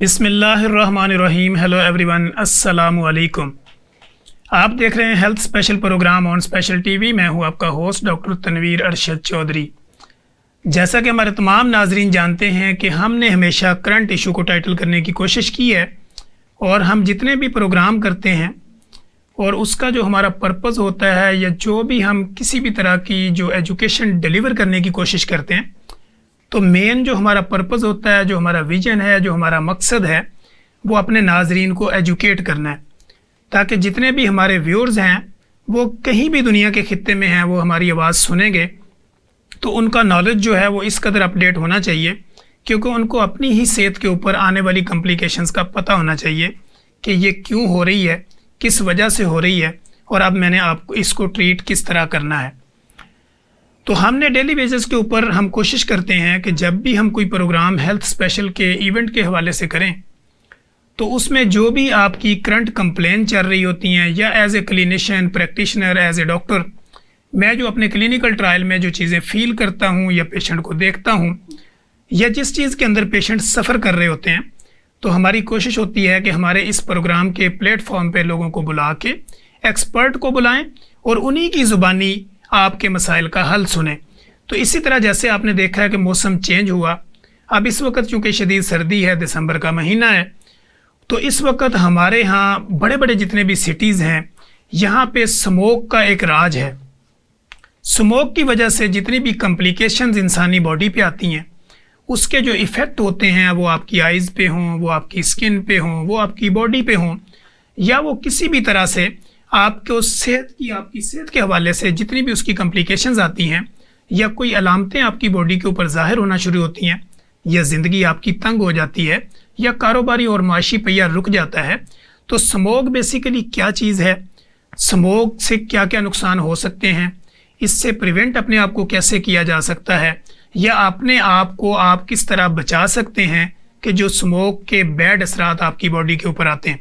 बिस्मिल्लाहिर्रहमानिर्रहीम। Hello everyone, अस्सलामु अलैकुम। आप देख रहे हैं health special program on special TV. मैं हूं आपका होस्ट डॉक्टर तनवीर अरशद चौधरी। जैसा कि हमारे तमाम नाजरीन जानते हैं कि हमने हमेशा करंट इशू को टाइटल करने की कोशिश की है और हम जितने भी प्रोग्राम करते हैं और उसका जो हमारा पर्पज़ होता है या जो भी हम किसी भी तरह की जो एजुकेशन डिलीवर करने की कोशिश करते हैं, तो मेन जो हमारा पर्पज़ होता है, जो हमारा विजन है, जो हमारा मकसद है, वो अपने नाजरीन को एजुकेट करना है, ताकि जितने भी हमारे व्यूअर्स हैं वो कहीं भी दुनिया के खित्ते में हैं, वो हमारी आवाज़ सुनेंगे तो उनका नॉलेज जो है वो इस कदर अपडेट होना चाहिए, क्योंकि उनको अपनी ही सेहत के ऊपर आने वाली कॉम्प्लिकेशंस का पता होना चाहिए कि ये क्यों हो रही है, किस वजह से हो रही है और अब मैंने आपको इसको ट्रीट किस तरह करना है। तो हमने डेली बेसिस के ऊपर हम कोशिश करते हैं कि जब भी हम कोई प्रोग्राम हेल्थ स्पेशल के इवेंट के हवाले से करें तो उसमें जो भी आपकी करंट कंप्लेन चल रही होती हैं या as a clinician, practitioner, as a doctor, मैं जो अपने क्लिनिकल ट्रायल में जो चीज़ें फील करता हूँ या पेशेंट को देखता हूँ या जिस चीज़ के अंदर पेशेंट सफ़र कर रहे होते हैं, तो हमारी कोशिश होती है कि हमारे इस प्रोग्राम के प्लेटफॉर्म पे लोगों को बुला के एक्सपर्ट को बुलाएं और उन्हीं की ज़ुबानी आपके मसाइल का हल सुने। तो इसी तरह जैसे आपने देखा है कि मौसम चेंज हुआ, अब इस वक्त चूँकि शदीद सर्दी है, दिसंबर का महीना है, तो इस वक्त हमारे यहाँ बड़े बड़े जितने भी सिटीज़ हैं यहाँ पे स्मोक का एक राज है। स्मोक की वजह से जितनी भी कॉम्प्लिकेशंस इंसानी बॉडी पे आती हैं, उसके जो इफ़ेक्ट होते हैं वो आपकी आइज़ पे हों, वो आपकी स्किन पे हों, वो आपकी बॉडी पे हों, या वो किसी भी तरह से आपकी सेहत के हवाले से जितनी भी उसकी कॉम्प्लिकेशंस आती हैं या कोई अलामतें आपकी बॉडी के ऊपर ज़ाहिर होना शुरू होती हैं या ज़िंदगी आपकी तंग हो जाती है या कारोबारी और माशी पहिया रुक जाता है, तो स्मोक बेसिकली क्या चीज़ है, स्मोक से क्या क्या नुकसान हो सकते हैं, इससे प्रिवेंट अपने आप को कैसे किया जा सकता है, या अपने आप को आप किस तरह बचा सकते हैं कि जो स्मोक के बैड असरात आपकी बॉडी के ऊपर आते हैं।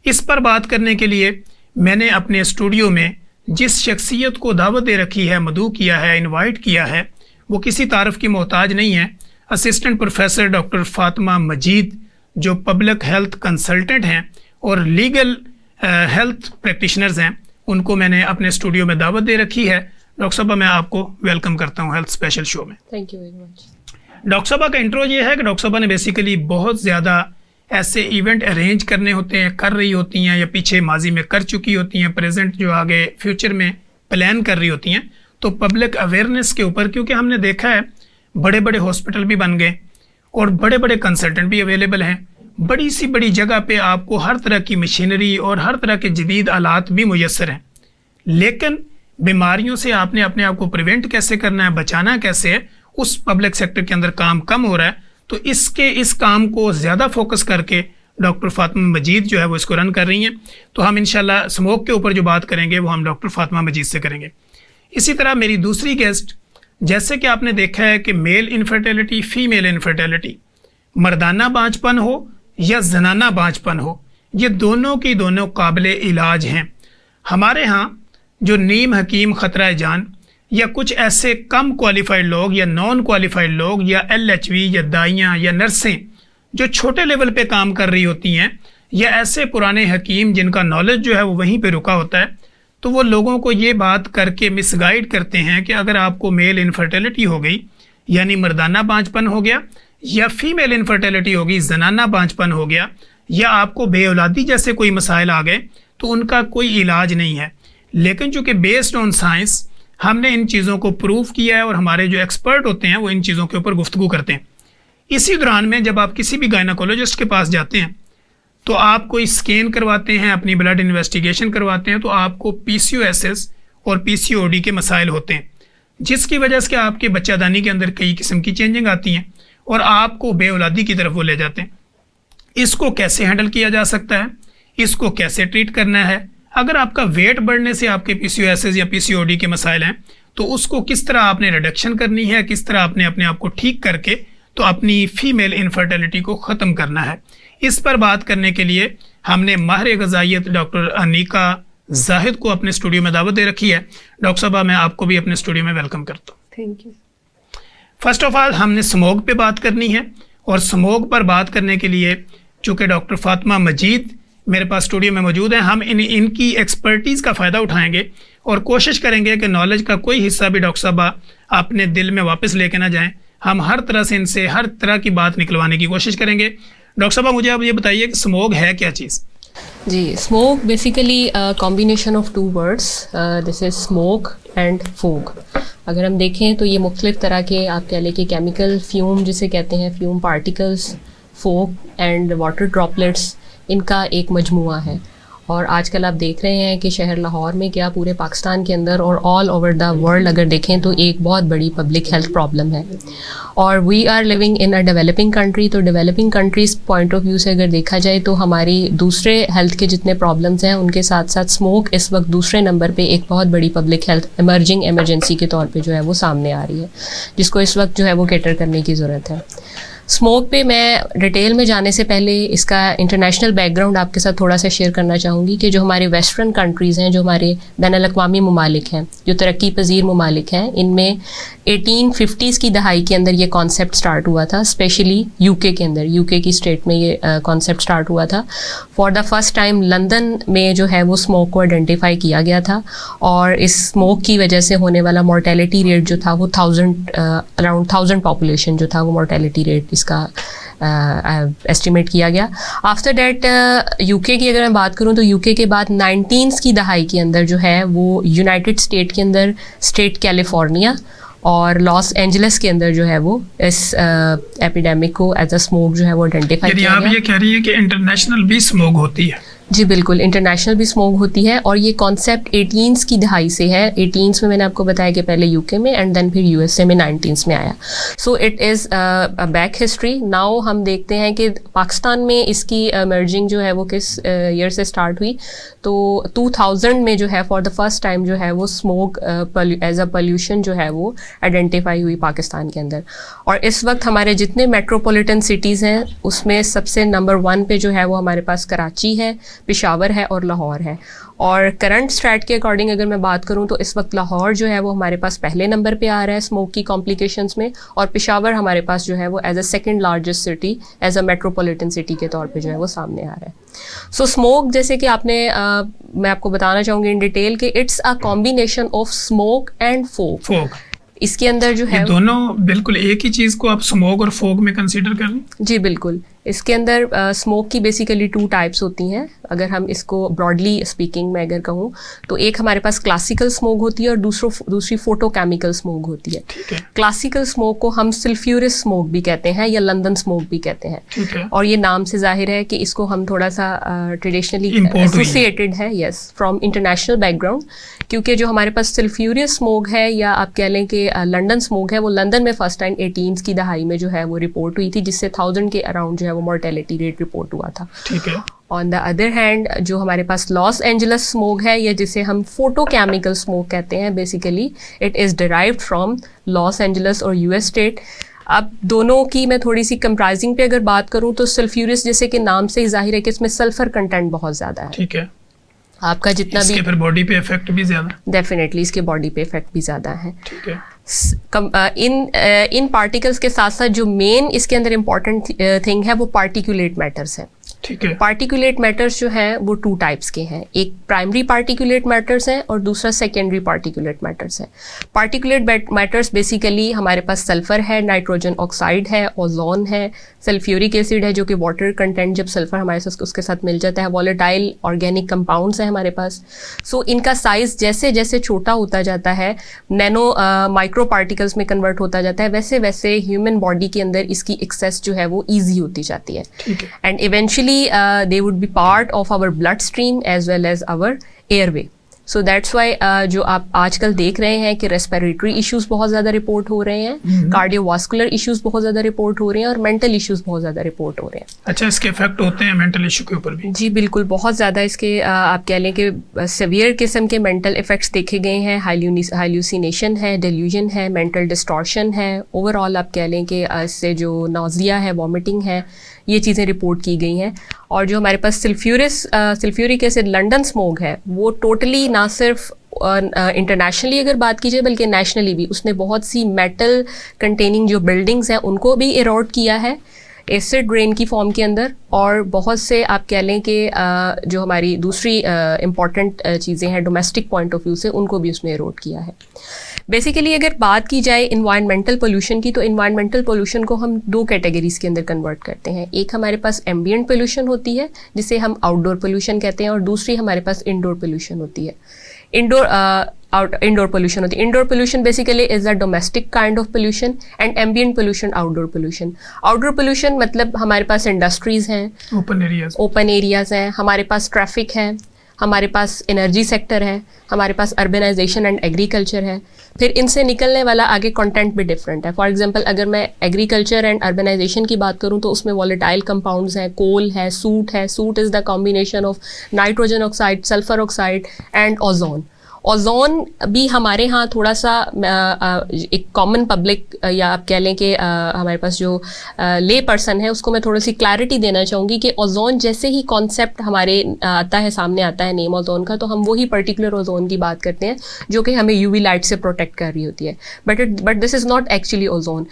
इस पर बात करने के लिए मैंने अपने स्टूडियो में जिस शख्सियत को दावत दे रखी है, मदऊ किया है, इनवाइट किया है, वो किसी तारफ़ की मोहताज नहीं है। असिस्टेंट प्रोफेसर डॉक्टर फातिमा मजीद, जो पब्लिक हेल्थ कंसल्टेंट हैं और लीगल हेल्थ प्रैक्टिशनर्स हैं, उनको मैंने अपने स्टूडियो में दावत दे रखी है। डॉक्टर साहबा, मैं आपको वेलकम करता हूँ हेल्थ स्पेशल शो में। Thank you very much. Doctor साहबा का इंट्रो ये है कि डॉक्टर साहबा ने बेसिकली बहुत ज़्यादा ऐसे इवेंट अरेंज करने होते हैं, कर रही होती हैं या पीछे माजी में कर चुकी होती हैं, प्रेजेंट जो आगे फ्यूचर में प्लान कर रही होती हैं, तो पब्लिक अवेयरनेस के ऊपर, क्योंकि हमने देखा है बड़े बड़े हॉस्पिटल भी बन गए और बड़े बड़े कंसल्टेंट भी अवेलेबल हैं, बड़ी सी बड़ी जगह पे आपको हर तरह की मशीनरी और हर तरह के जदीद आलात भी मुयस्सर हैं, लेकिन बीमारियों से आपने अपने आप को प्रिवेंट कैसे करना है, बचाना कैसे है, उस पब्लिक सेक्टर के अंदर काम कम हो रहा है। तो इस काम को ज़्यादा फोकस करके डॉक्टर फातिमा मजीद जो है वो इसको रन कर रही हैं। तो हम इंशाल्लाह स्मोक के ऊपर जो बात करेंगे वो हम डॉक्टर फातिमा मजीद से करेंगे। इसी तरह मेरी दूसरी गेस्ट, जैसे कि आपने देखा है कि मेल इनफर्टिलिटी, फीमेल इनफर्टिलिटी, मर्दाना बांझपन हो या जनाना बांझपन हो, ये दोनों की दोनों काबिल इलाज हैं। हमारे यहाँ जो नीम हकीम ख़तरा जान या कुछ ऐसे कम क्वालिफाइड लोग या नॉन क्वालिफाइड लोग या LHV या दाइयाँ या नर्सें जो छोटे लेवल पे काम कर रही होती हैं, या ऐसे पुराने हकीम जिनका नॉलेज जो है वो वहीं पे रुका होता है, तो वो लोगों को ये बात करके मिसगाइड करते हैं कि अगर आपको मेल इनफर्टिलिटी हो गई यानी मर्दाना बांझपन हो गया, या फीमेल इनफर्टिलिटी होगी, जनाना बांझपन हो गया, या आपको बेऔलादी जैसे कोई मसाइल आ गए, तो उनका कोई इलाज नहीं है। लेकिन चूँकि बेस्ड ऑन साइंस हमने इन चीज़ों को प्रूव किया है और हमारे जो एक्सपर्ट होते हैं वो इन चीज़ों के ऊपर गुफ्तगू करते हैं। इसी दौरान में जब आप किसी भी गायनाकोलॉजिस्ट के पास जाते हैं तो आप कोई स्कैन करवाते हैं, अपनी ब्लड इन्वेस्टिगेशन करवाते हैं, तो आपको PCOS और PCOD के मसाइल होते हैं, जिसकी वजह से आपके बच्चादानी के अंदर कई किस्म की चेंजिंग आती हैं और आपको बेऔलादी की तरफ वो ले जाते हैं। इसको कैसे हैंडल किया जा सकता है, इसको कैसे ट्रीट करना है, अगर आपका वेट बढ़ने से आपके PCOS या PCOD के मसाइल हैं तो उसको किस तरह आपने रिडक्शन करनी है, किस तरह आपने अपने आप को ठीक करके तो अपनी फीमेल इनफर्टिलिटी को ख़त्म करना है। इस पर बात करने के लिए हमने माहिर ग़िज़ाइयत डॉक्टर अनीका जाहिद को अपने स्टूडियो में दावत दे रखी है। डॉक्टर साहबा, मैं आपको भी अपने स्टूडियो में वेलकम करता हूँ। Thank you. First of all हमने स्मोक पे बात करनी है और स्मोक पर बात करने के लिए चूँकि डॉक्टर फातिमा मजीद मेरे पास स्टूडियो में मौजूद हैं, हम इनकी एक्सपर्टीज़ का फ़ायदा उठाएंगे और कोशिश करेंगे कि नॉलेज का कोई हिस्सा भी डॉक्टर साहबा अपने दिल में वापस लेके ना जाएं। हम हर तरह से इनसे हर तरह की बात निकलवाने की कोशिश करेंगे। डॉक्टर साहबा, मुझे आप ये बताइए कि स्मोक है क्या चीज़? जी, smoke basically combination of two words, this is smoke and fog. अगर हम देखें तो ये मुख्तलिफ तरह के आप कह लें कि केमिकल फ्यूम जिसे कहते हैं, fume particles, fog and water droplets, इनका एक मजमुआ है। और आजकल आप देख रहे हैं कि शहर लाहौर में क्या पूरे पाकिस्तान के अंदर और ऑल ओवर द वर्ल्ड अगर देखें तो एक बहुत बड़ी पब्लिक हेल्थ प्रॉब्लम है। और we are living in a developing country, तो developing countries point of view से अगर देखा जाए तो हमारी दूसरे हेल्थ के जितने प्रॉब्लम्स हैं उनके साथ साथ स्मोक इस वक्त दूसरे नंबर पे एक बहुत बड़ी पब्लिक हेल्थ इमर्जिंग एमरजेंसी के तौर पे जो है वो सामने आ रही है, जिसको इस वक्त जो है वो कैटर करने की ज़रूरत है। स्मोक पे मैं डिटेल में जाने से पहले इसका इंटरनेशनल बैकग्राउंड आपके साथ थोड़ा सा शेयर करना चाहूँगी कि जो हमारे वेस्टर्न कंट्रीज़ हैं, जो हमारे बैनुल-अक़वामी ममालिक हैं, जो तरक्की पजीर ममालिक हैं, इनमें 1850s की दहाई के अंदर ये कॉन्सेप्ट स्टार्ट हुआ था। स्पेशली यूके के अंदर, यूके की स्टेट में ये कॉन्सेप्ट स्टार्ट हुआ था। For the first time London में जो है वो स्मोक को आइडेंटिफाई किया गया था और इस स्मोक की वजह से होने वाला मोर्टेलिटी रेट जो था वो अराउंड 1000 पॉपुलेशन जो था वो मोर्टेलिटी रेट इसका एस्टिमेट किया गया। आफ्टर डैट यूके की अगर मैं बात करूं तो यूके के बाद 19s की दहाई के अंदर जो है वो यूनाइटेड स्टेट के अंदर स्टेट कैलिफोर्निया और लॉस एंजलिस के अंदर जो है वो इस एपिडेमिक को एज अ स्मोक जो है वो आइडेंटिफाई किया गया। आप ये कह रही हैं कि इंटरनेशनल भी स्मोक होती है? जी बिल्कुल, इंटरनेशनल भी स्मोक होती है और ये कॉन्सेप्ट 18s की दहाई से है। 18s में मैंने आपको बताया कि पहले यूके में एंड देन फिर यूएसए में 19s में आया। So it is a back history. Now हम देखते हैं कि पाकिस्तान में इसकी इमर्जिंग जो है वो किस ईयर से स्टार्ट हुई, तो 2000 में जो है फॉर द फर्स्ट टाइम जो है वो स्मोक एज अ पोल्यूशन जो है वो आइडेंटिफाई हुई पाकिस्तान के अंदर। और इस वक्त हमारे जितने मेट्रोपॉलिटन सिटीज़ हैं उसमें सबसे नंबर 1 पे जो है वो हमारे पास कराची है, पेशावर है और लाहौर है। और करंट स्टैट के अकॉर्डिंग अगर मैं बात करूं तो इस वक्त लाहौर जो है वो हमारे पास पहले नंबर पे आ रहा है स्मोक की कॉम्प्लिकेशंस में, और पेशावर हमारे पास जो है वो as a second largest city, as a metropolitan city के तौर पे जो है वो सामने आ रहा है। सो स्मोक जैसे कि आपने मैं आपको बताना चाहूँगी इन डिटेल कि it's a combination of smoke and fog. इसके अंदर जो है दोनों बिल्कुल एक ही चीज़ को आप स्मोक और फोग में कंसीडर कर लें? जी बिल्कुल। इसके अंदर स्मोक की बेसिकली 2 टाइप्स होती हैं। अगर हम इसको ब्रॉडली स्पीकिंग में अगर कहूँ तो एक हमारे पास क्लासिकल स्मोक होती है और दूसरी फोटोकेमिकल स्मोक होती है। क्लासिकल स्मोक को हम सल्फ्यूरस स्मोक भी कहते हैं या लंदन स्मोक भी कहते हैं, और ये नाम से जाहिर है कि इसको हम थोड़ा सा ट्रेडिशनली एसोसिएटेड है फ्रॉम इंटरनेशनल बैकग्राउंड, क्योंकि जो हमारे पास सल्फ्यूरियस स्मोक है या आप कह लें कि लंदन स्मोक है, वो लंदन में फर्स्ट टाइम 18s की दहाई में जो है वो रिपोर्ट हुई थी, जिससे 1000 के अराउंड जो है वो मोर्टेलिटी रेट रिपोर्ट हुआ था। ठीक है। ऑन द अदर हैंड जो हमारे पास लॉस एंजलिस स्मोक है या जिसे हम फोटोकेमिकल स्मोक कहते हैं, basically it is derived from Los Angeles और यूएस स्टेट। अब दोनों की मैं थोड़ी सी कंप्राइजिंग पे अगर बात करूं तो सल्फ्यूरियस जैसे कि नाम से ही जाहिर है कि इसमें सल्फर कंटेंट बहुत ज़्यादा है। ठीक है। आपका जितना इसके फिर बॉडी पे इफेक्ट भी ज़्यादा, डेफिनेटली इसके बॉडी पे इफेक्ट भी ज़्यादा है। ठीक है। इन पार्टिकल्स के साथ साथ जो मेन इसके अंदर इम्पॉर्टेंट थिंग है वो पार्टिकुलेट मैटर्स है। ठीक है। पार्टिकुलेट मैटर्स जो हैं वो 2 टाइप्स के हैं, एक प्राइमरी पार्टिकुलेट मैटर्स हैं और दूसरा सेकेंडरी पार्टिकुलेट मैटर्स है। पार्टिकुलेट मैटर्स बेसिकली हमारे पास सल्फर है, नाइट्रोजन ऑक्साइड है, ओजोन है, सल्फ्यूरिक एसिड है जो कि वाटर कंटेंट जब सल्फर हमारे साथ उसके साथ मिल जाता है, वॉलेटाइल ऑर्गेनिक कंपाउंड्स हैं हमारे पास। सो इनका साइज जैसे जैसे छोटा होता जाता है, नैनो माइक्रो पार्टिकल्स में कन्वर्ट होता जाता है, वैसे वैसे ह्यूमन बॉडी के अंदर इसकी एक्सेस जो है वो ईजी होती जाती है। And eventually they would be part of our bloodstream as well as our airway. So that's why जो आप आजकल देख रहे हैं कि रेस्पिरेटरी इश्यूज बहुत ज़्यादा रिपोर्ट हो रहे हैं, कार्डियोवास्कुलर इश्यूज बहुत ज़्यादा रिपोर्ट हो रहे हैं और मेंटल इश्यूज बहुत ज़्यादा रिपोर्ट हो रहे हैं। अच्छा, इसके इफेक्ट होते हैं मेंटल इशू के ऊपर भी? जी बिल्कुल, बहुत ज़्यादा इसके आप कह लें कि सीवियर किस्म के मेंटल इफेक्ट्स देखे गए हैं। हाइल्यूसिनेशन है, डेल्यूजन है, मेंटल डिस्टॉर्शन है, ओवरऑल आप कह लें कि इससे जो नौजिया है, वॉमिटिंग है, ये चीज़ें रिपोर्ट की गई हैं। और जो हमारे पास सल्फ्यूरिक एसिड लंदन स्मोक है वो टोटली ना सिर्फ इंटरनेशनली अगर बात की जाए बल्कि नेशनली भी उसने बहुत सी मेटल कंटेनिंग जो बिल्डिंग्स हैं उनको भी इरोड किया है। एसिड रेन की फॉर्म के अंदर, और बहुत से आप कह लें कि जो हमारी दूसरी इम्पॉर्टेंट चीज़ें हैं डोमेस्टिक पॉइंट ऑफ व्यू से, उनको भी उसने इरोड किया है। बेसिकली अगर बात की जाए इन्वायरमेंटल पोल्यूशन की, तो इन्वायरमेंटल पोल्यूशन को हम दो कैटेगरीज के अंदर कन्वर्ट करते हैं। एक हमारे पास एम्बिएंट पोल्यूशन होती है जिसे हम आउटडोर पोल्यूशन कहते हैं, और दूसरी हमारे पास इंडोर पोल्यूशन होती है। इंडोर पोल्यूशन होती है। Indoor pollution basically is a domestic kind of pollution, and ambient pollution outdoor pollution. Outdoor pollution मतलब हमारे पास इंडस्ट्रीज हैं, ओपन एरियाज हैं, हमारे पास ट्रैफिक है, हमारे पास एनर्जी सेक्टर है, हमारे पास अर्बनाइजेशन एंड एग्रीकल्चर है। फिर इनसे निकलने वाला आगे कंटेंट भी डिफरेंट है। फॉर एग्जांपल अगर मैं एग्रीकल्चर एंड अर्बनाइजेशन की बात करूं तो उसमें वॉलेटाइल कंपाउंड्स हैं, कोल है, सूट है। Suit is the combination of nitrogen oxide, sulphur oxide and ozone. Ozone भी हमारे यहाँ थोड़ा सा एक कॉमन पब्लिक या आप कह लें कि हमारे पास जो ले पर्सन है उसको मैं थोड़ी सी क्लैरिटी देना चाहूँगी कि ओजोन जैसे ही कॉन्सेप्ट हमारे आता है, सामने आता है नेम ओजोन का, तो हम वही पर्टिकुलर ओजोन की बात करते हैं जो कि हमें यूवी लाइट से प्रोटेक्ट कर रही होती है। But this is not actually ozone.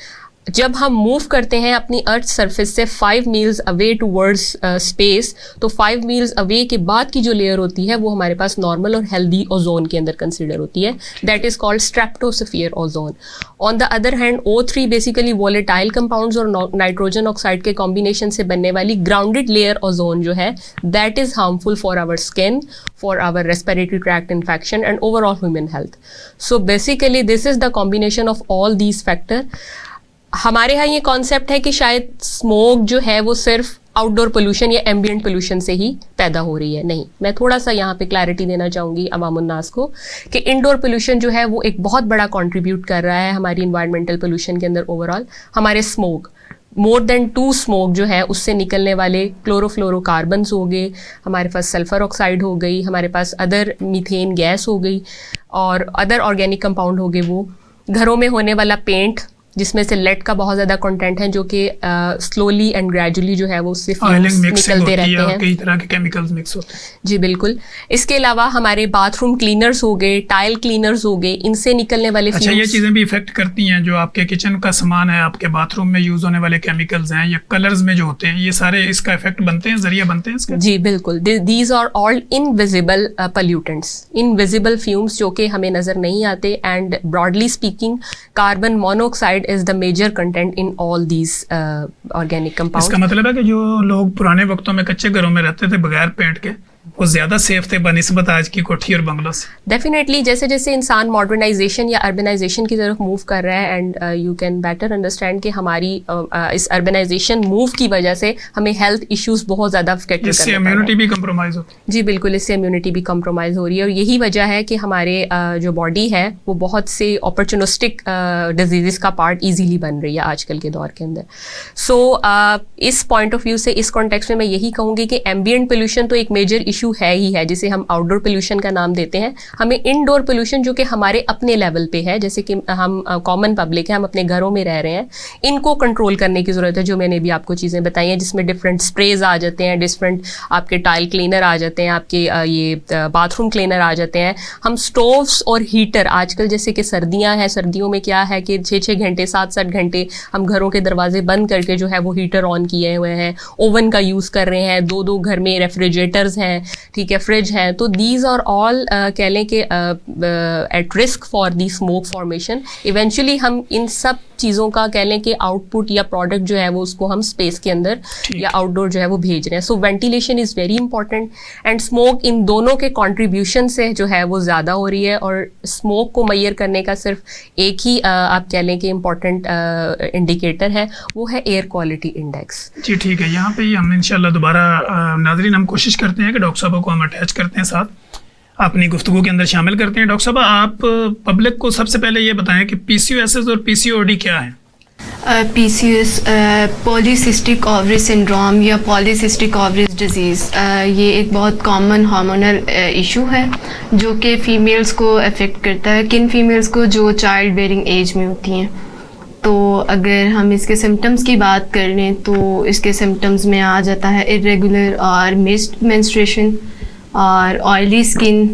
जब हम मूव करते हैं अपनी अर्थ सरफेस से 5 मील्स अवे टूवर्ड्स स्पेस, तो 5 मील्स अवे के बाद की जो लेयर होती है वो हमारे पास नॉर्मल और हेल्दी ओजोन के अंदर कंसिडर होती है। That is called stratosphere ozone. On the other hand O3 basically volatile compounds और नाइट्रोजन ऑक्साइड के कॉम्बिनेशन से बनने वाली ग्राउंडेड लेयर ओजोन जो है, that is harmful for our skin, for our respiratory tract infection and overall human health. So basically this is the combination of all these factor. हमारे यहाँ ये concept है कि शायद स्मोक जो है वो सिर्फ आउटडोर पोल्यूशन या एम्बिएंट पोल्यूशन से ही पैदा हो रही है। नहीं, मैं थोड़ा सा यहाँ पे क्लैरिटी देना चाहूँगी अवामुन्नास को कि इंडोर पोल्यूशन जो है वो एक बहुत बड़ा कंट्रीब्यूट कर रहा है हमारी इन्वायरमेंटल पोल्यूशन के अंदर। ओवरऑल हमारे स्मोक, मोर देन 2 स्मोक जो है उससे निकलने वाले क्लोरोफ्लोरोकार्बन्स हो गए, हमारे पास सल्फर ऑक्साइड हो गई, हमारे पास अदर मीथेन गैस हो गई, और अदर ऑर्गेनिक कंपाउंड हो गए। वो घरों में होने वाला पेंट जिसमें से लेड का बहुत ज़्यादा कंटेंट है, जो कि स्लोली एंड ग्रेजुअली जो है वो उससे निकलते रहते हैं, कई तरह के केमिकल्स मिक्स होते हैं। जी बिल्कुल। इसके अलावा हमारे बाथरूम क्लीनर्स हो गए, टाइल क्लीनर्स हो गए, इनसे निकलने वाले अच्छा, ये चीज़ें भी इफेक्ट करती हैं जो आपके किचन का सामान है, आपके बाथरूम में यूज होने वाले केमिकल्स हैं या कलर्स में जो होते हैं, ये सारे इसका इफेक्ट बनते हैं, जरिया बनते हैं इसका? जी बिल्कुल। These are all invisible pollutants, invisible fumes जो कि हमें नज़र नहीं आते। And broadly speaking carbon monoxide is the major content in all these organic compounds। इसका मतलब है कि जो लोग पुराने वक्तों में कच्चे घरों में रहते थे बगैर पेंट के, वो ज़्यादा सेफ थे बनिस्बत आज की कोठी और बंगलों से। डेफिनेटली जैसे जैसे इंसान मॉडर्नाइजेशन या अर्बनाइजेशन की तरफ मूव कर रहा है, and you can better understand कि हमारी इस अर्बनाइजेशन मूव की वजह से हमें हेल्थ इश्यूज बहुत ज़्यादा इससे इम्यूनिटी भी कम्प्रोमाइज़ होती है। जी बिल्कुल, इससे इम्यूनिटी भी कम्प्रोमाइज़ हो रही है, और यही वजह है कि हमारे जो बॉडी है वो बहुत से अपॉर्चुनिस्टिक डिजीज़ का पार्ट ईजीली बन रही है आजकल के दौर के अंदर। सो इस पॉइंट ऑफ व्यू से, इस कॉन्टेक्स्ट में मैं यही कहूँगी कि एम्बिएंट पोल्यूशन तो एक मेजर इशू है ही है, जिसे हम आउटडोर पोल्यूशन का नाम देते हैं। हमें इनडोर पोल्यूशन जो कि हमारे अपने लेवल पे है, जैसे कि हम कॉमन पब्लिक है, हम अपने घरों में रह रहे हैं, इनको कंट्रोल करने की ज़रूरत है। जो मैंने भी आपको चीज़ें बताई हैं जिसमें डिफरेंट स्प्रेज आ जाते हैं, डिफरेंट आपके टाइल क्लीनर आ जाते हैं, आपके ये बाथरूम क्लीनर आ जाते हैं। हम स्टोव्स और हीटर, आजकल जैसे कि सर्दियाँ हैं, सर्दियों में क्या है कि 6-6 घंटे 7-7 घंटे हम घरों के दरवाजे बंद करके जो है वो हीटर ऑन किए हुए हैं, ओवन का यूज़ कर रहे हैं, 2-2 घर में रेफ्रिजरेटर्स हैं, ठीक है, फ्रिज है। तो दीज आर ऑल कह लें कि at risk for the smoke formation. Eventually हम इन सब चीज़ों का कह लें कि आउटपुट या प्रोडक्ट जो है वो उसको हम स्पेस के अंदर या आउटडोर जो है वो भेज रहे हैं। So ventilation is very important, and smoke इन दोनों के कंट्रीब्यूशन से जो है वो ज़्यादा हो रही है। और स्मोक को मैयर करने का सिर्फ एक ही आप कह लें कि इम्पॉर्टेंट इंडिकेटर है, वो है एयर क्वालिटी इंडेक्स। जी ठीक है, यहाँ पे ही हम इंशाल्लाह दोबारा नाज़रीन हम कोशिश करते हैं कि डॉक्टर साहब को हम अटैच करते हैं, साथ अपनी गुफ्तगू के अंदर शामिल करते हैं। डॉक्टर साहब, आप पब्लिक को सबसे पहले ये बताएं कि PCOS और PCOD क्या है? PCOS पॉलीसिस्टिक ओवरी सिंड्रोम या पॉलीसिस्टिक ओवरीज डिजीज़, ये एक बहुत कॉमन हार्मोनल इशू है जो कि फ़ीमेल्स को अफेक्ट करता है। किन फ़ीमेल्स को? जो चाइल्ड बेयरिंग एज में होती हैं। तो अगर हम इसके सिम्टम्स की बात कर लें तो इसके सिम्टम्स में आ जाता है इरेगुलर और मिस्ड मेंस्ट्रुएशन और ऑयली स्किन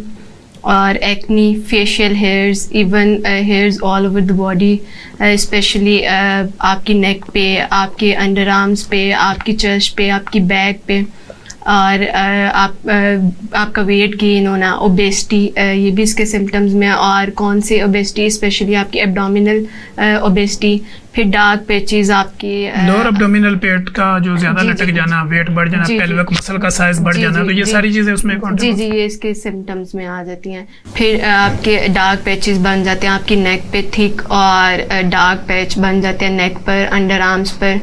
और acne, facial hairs, even hairs all over the body, specially आपकी नेक पे, आपके अंडर आर्म्स पे, आपकी चेस्ट पे, आपकी बैक पे, और आपका वेट गेन होना, ओबेसिटी, ये भी इसके सिम्टम्स में। और कौन से ओबेसिटी, स्पेशली आपकी एब्डोमिनल ओबेसिटी, फिर डार्क पैचेस आपकी लोअर एब्डोमिनल पेट का जो ज्यादा लटक जाना, वेट बढ़ जाना, पेल्विक मसल का साइज बढ़ जाना, तो ये सारी चीजें उसमें जी ये इसके सिम्टम्स में आ जाती हैं। फिर आपके डार्क पैचेस बन जाते हैं आपकी नेक पे, थिक और डार्क पैच बन जाते हैं नेक पर, अंडर आर्म्स पर।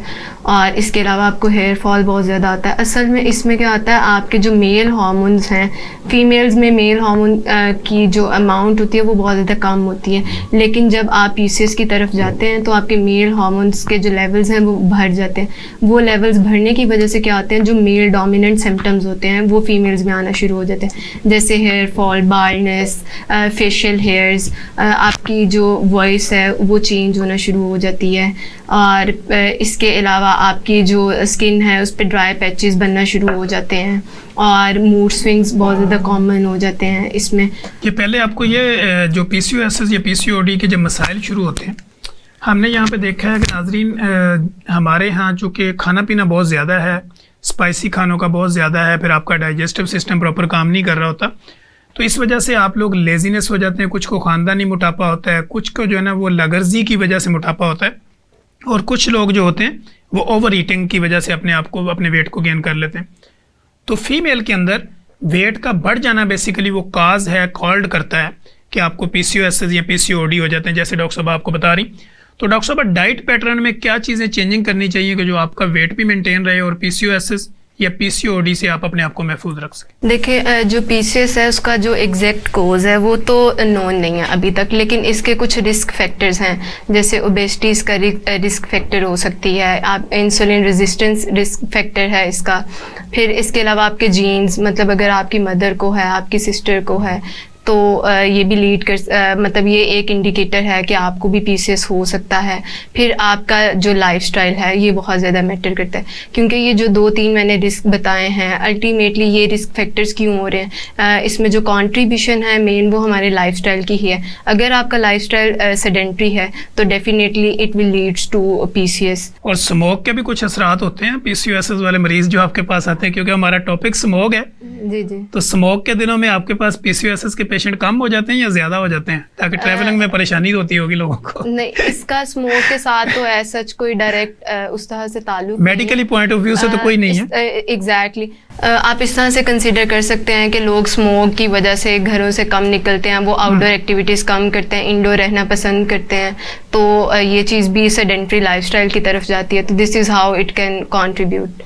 और इसके अलावा आपको हेयर फॉल बहुत ज़्यादा आता है। असल में इसमें क्या आता है, आपके जो मेल हार्मोन्स हैं, फीमेल्स में मेल हार्मोन की जो अमाउंट होती है वो बहुत ज़्यादा कम होती है, लेकिन जब आप पीसीएस की तरफ जाते हैं तो आपके मेल हार्मोन्स के जो लेवल्स हैं वो बढ़ जाते हैं। वो लेवल्स बढ़ने की वजह से क्या होते हैं, जो मेल डोमिनेंट सिम्टम्स होते हैं वो फीमेल्स में आना शुरू हो जाते हैं, जैसे hair fall, baldness, facial hairs, आपकी जो वॉइस है वो चेंज होना शुरू हो जाती है। और इसके अलावा आपकी जो स्किन है उस पर ड्राई पैचेस बनना शुरू हो जाते हैं, और मूड स्विंग्स बहुत ज़्यादा कॉमन हो जाते हैं इसमें। ये पहले आपको ये जो पीसीओएस या पीसीओडी के जब मसाइल शुरू होते हैं, हमने यहाँ पे देखा है कि नाजरीन हमारे यहाँ चूँकि खाना पीना बहुत ज़्यादा है, स्पाइसी खानों का बहुत ज़्यादा है, फिर आपका डाइजेस्टिव सिस्टम प्रॉपर काम नहीं कर रहा होता, तो इस वजह से आप लोग लेजीनेस हो जाते हैं। कुछ को ख़ानदानी मोटापा होता है, कुछ को जो है ना वो लगर्जी की वजह से मोटापा होता है, और कुछ लोग जो होते हैं वो ओवर ईटिंग की वजह से अपने आप को, अपने वेट को गेन कर लेते हैं। तो फीमेल के अंदर वेट का बढ़ जाना बेसिकली वो काज है, कॉल्ड करता है कि आपको पीसीओएस या पीसीओडी हो जाते हैं, जैसे डॉक्टर साहब आपको बता रही। तो डॉक्टर साहब डाइट पैटर्न में क्या चीज़ें चेंजिंग करनी चाहिए कि जो आपका वेट भी मेंटेन रहे और पीसीओएस या पीसीओडी से आप अपने आप को महफूज रख सकें? देखिए, जो पीसीएस है उसका जो एग्जैक्ट कोज है वो तो नोन नहीं है अभी तक, लेकिन इसके कुछ रिस्क फैक्टर्स हैं, जैसे ओबेसिटी इसका रिस्क फैक्टर हो सकती है, आप इंसुलिन रेजिस्टेंस रिस्क फैक्टर है इसका। फिर इसके अलावा आपके जीन्स, मतलब अगर आपकी मदर को है, आपकी सिस्टर को है, तो ये भी लीड कर मतलब ये एक इंडिकेटर है कि आपको भी पीसीएस हो सकता है। फिर आपका जो लाइफस्टाइल है ये बहुत ज़्यादा मैटर करता है, क्योंकि ये जो 2-3 मैंने रिस्क बताए हैं, अल्टीमेटली ये रिस्क फैक्टर्स क्यों हो रहे हैं, इसमें जो कंट्रीब्यूशन है मेन वो हमारे लाइफस्टाइल की ही है। अगर आपका लाइफस्टाइल सेडेंट्री है तो definitely it will leads to PCS. और स्मोक के भी कुछ असरात होते हैं पीसीओएस वाले मरीज जो आपके पास आते हैं, क्योंकि हमारा टॉपिक स्मोक है। जी। तो स्मोक के दिनों में आपके पास पीसीओएस के पेशेंट कम हो जाते हैं या ज़्यादा हो जाते हैं, ताकि ट्रैवलिंग में परेशानी होती होगी लोगों को? नहीं, इसका स्मोक के साथ तो ऐसा कोई डायरेक्ट उस तरह से ताल्लुक मेडिकली पॉइंट ऑफ व्यू से तो कोई नहीं है। एग्जैक्टली आप इस तरह से कंसीडर कर सकते हैं कि लोग स्मोक की वजह से घरों से कम निकलते हैं, वो आउटडोर एक्टिविटीज़ कम करते हैं, इंडोर रहना पसंद करते हैं, तो ये चीज़ भी सेडेंट्री लाइफस्टाइल की तरफ जाती है। तो this is how it can contribute.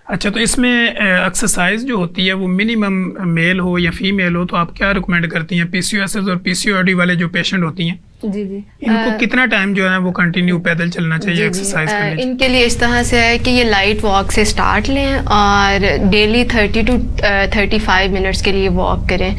अच्छा, तो इसमें एक्सरसाइज जो होती है वो मिनिमम मेल हो या फीमेल हो, तो आप क्या रिकमेंड करती हैं पीसीओएस और पीसीओडी वाले जो पेशेंट होती हैं? जी। इनको कितना टाइम जो है वो कंटिन्यू पैदल चलना चाहिए, एक्सरसाइज करनी चाहिए? इनके लिए इस तरह से है कि ये लाइट वॉक से स्टार्ट लें और डेली 30 to 35 मिनट्स के लिए वॉक करें,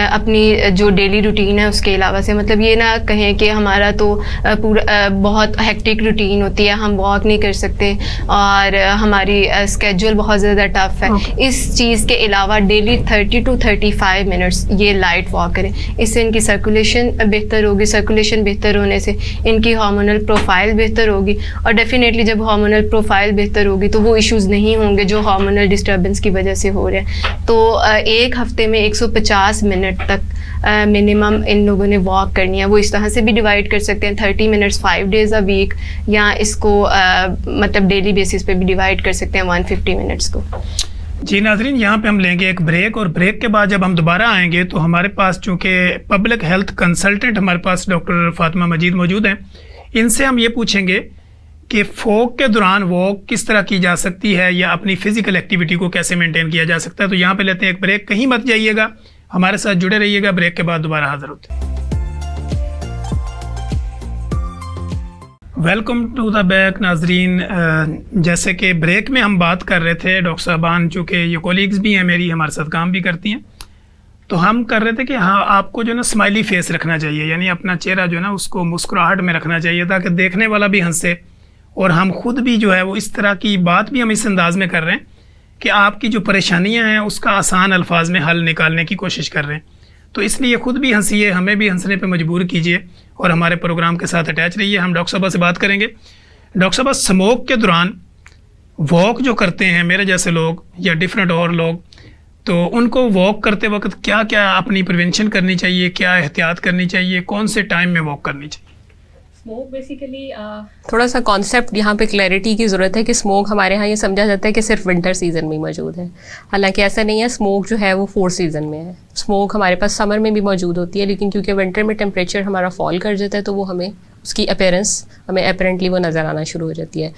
अपनी जो डेली रूटीन है उसके अलावा से। मतलब ये ना कहें कि हमारा तो पूरा बहुत हेक्टिक रूटीन होती है, हम वॉक नहीं कर सकते और हमारी स्केड्यूल बहुत ज़्यादा टफ है। इस चीज़ के अलावा डेली 30 to 35 मिनट्स ये लाइट वॉक करें, इससे इनकी सर्कुलेशन बेहतर होगी। सर्कुलेशन बेहतर होने से इनकी हार्मोनल प्रोफाइल बेहतर होगी, और डेफिनेटली जब हार्मोनल प्रोफाइल बेहतर होगी तो वो इश्यूज़ नहीं होंगे जो हार्मोनल डिस्टर्बेंस की वजह से हो रहे हैं। तो एक हफ्ते में 150 मिनट तक मिनिमम इन लोगों ने वॉक करनी है। वो इस तरह से भी डिवाइड कर सकते हैं, 30 मिनट्स 5 डेज अ वीक, या इसको मतलब डेली बेसिस पे भी डिवाइड कर सकते हैं 150 मिनट्स को। जी नाजरीन, यहाँ पे हम लेंगे एक ब्रेक, और ब्रेक के बाद जब हम दोबारा आएंगे तो हमारे पास चूँकि पब्लिक हेल्थ कंसल्टेंट हमारे पास डॉक्टर फातिमा मजीद मौजूद हैं, इनसे हम ये पूछेंगे कि फोक के दौरान वॉक किस तरह की जा सकती है या अपनी फिजिकल एक्टिविटी को कैसे मेंटेन किया जा सकता है। तो यहाँ पे लेते हैं एक ब्रेक, कहीं मत जाइएगा, हमारे साथ जुड़े रहिएगा। ब्रेक के बाद दोबारा हाजिर होते हैं। वेलकम टू द बैक नाजरीन। जैसे कि ब्रेक में हम बात कर रहे थे, डॉक्टर साहबान चूँकि ये कोलीग्स भी हैं मेरी, हमारे साथ काम भी करती हैं, तो हम कर रहे थे कि हाँ आपको जो है ना स्माइली फेस रखना चाहिए, यानी अपना चेहरा जो है ना उसको मुस्कुराहट में रखना चाहिए, ताकि देखने वाला भी हंसे और हम खुद भी जो है वो इस तरह की बात भी हम इस अंदाज में कर रहे हैं कि आपकी जो परेशानियाँ हैं उसका आसान अल्फाज में हल निकालने की कोशिश कर रहे हैं। तो इसलिए खुद भी हंसिए, हमें भी हंसने पे मजबूर कीजिए और हमारे प्रोग्राम के साथ अटैच रहिए। हम डॉक्टर साहबा से बात करेंगे। डॉक्टर साहबा, स्मोक के दौरान वॉक जो करते हैं मेरे जैसे लोग या डिफरेंट और लोग, तो उनको वॉक करते वक्त क्या क्या अपनी प्रिवेंशन करनी चाहिए, क्या एहतियात करनी चाहिए, कौन से टाइम में वॉक करनी चाहिए? स्मोक बेसिकली थोड़ा सा कॉन्सेप्ट यहाँ पे क्लैरिटी की ज़रूरत है कि स्मोक हमारे यहाँ ये समझा जाता है कि सिर्फ विंटर सीजन में मौजूद है। हालांकि ऐसा नहीं है, स्मोक जो है वो 4 सीज़न में है। स्मोक हमारे पास समर में भी मौजूद होती है, लेकिन क्योंकि विंटर में टेम्परेचर हमारा फॉल कर जाता है तो वो हमें उसकी अपीयरेंस हमें अपेरेंटली वो नज़र आना शुरू हो जाती है।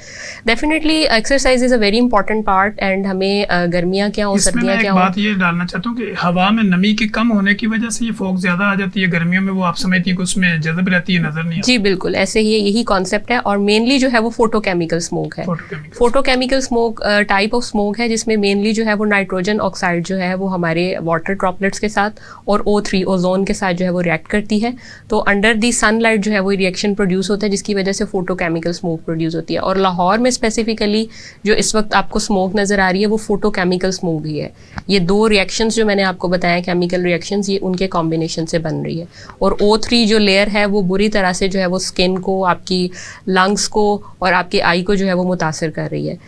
Definitely exercise is a very important part, and हमें गर्मियाँ क्या हो, सर्दियाँ क्या हो। बात ये डालना चाहता हूँ कि हवा में नमी के कम होने की वजह से ये फॉग ज़्यादा आ जाती है गर्मियों में, वो आप समझती हैं कि उसमें जज़ब रहती है, नज़र नहीं आती। जी बिल्कुल, ऐसे ही यही कॉन्सेप्ट है। और मेनली जो है वो फोटोकेमिकल स्मोक है। Photochemical smoke type of smoke है जिसमें मेनली जो है वो नाइट्रोजन ऑक्साइड जो है वो हमारे वाटर ड्रॉपलेट्स के साथ और O3 ओजोन के साथ जो है वो रिएक्ट करती है। तो अंडर दी सनलाइट जो है वो रिएक्शन प्रोड्यूस होता है, जिसकी वजह से फोटोकेमिकल स्मोक प्रोड्यूस होती है। और लाहौर में स्पेसिफिकली जो इस वक्त आपको स्मोक नज़र आ रही है वो फोटोकेमिकल स्मोक ही है। ये 2 रिएक्शंस जो मैंने आपको बताया, केमिकल रिएक्शंस, ये उनके कॉम्बिनेशन से बन रही है। और O3 जो लेयर है वो बुरी तरह से जो है वो स्किन को, आपकी लंग्स को और आपके आई को जो है वो मुतासर कर रही है।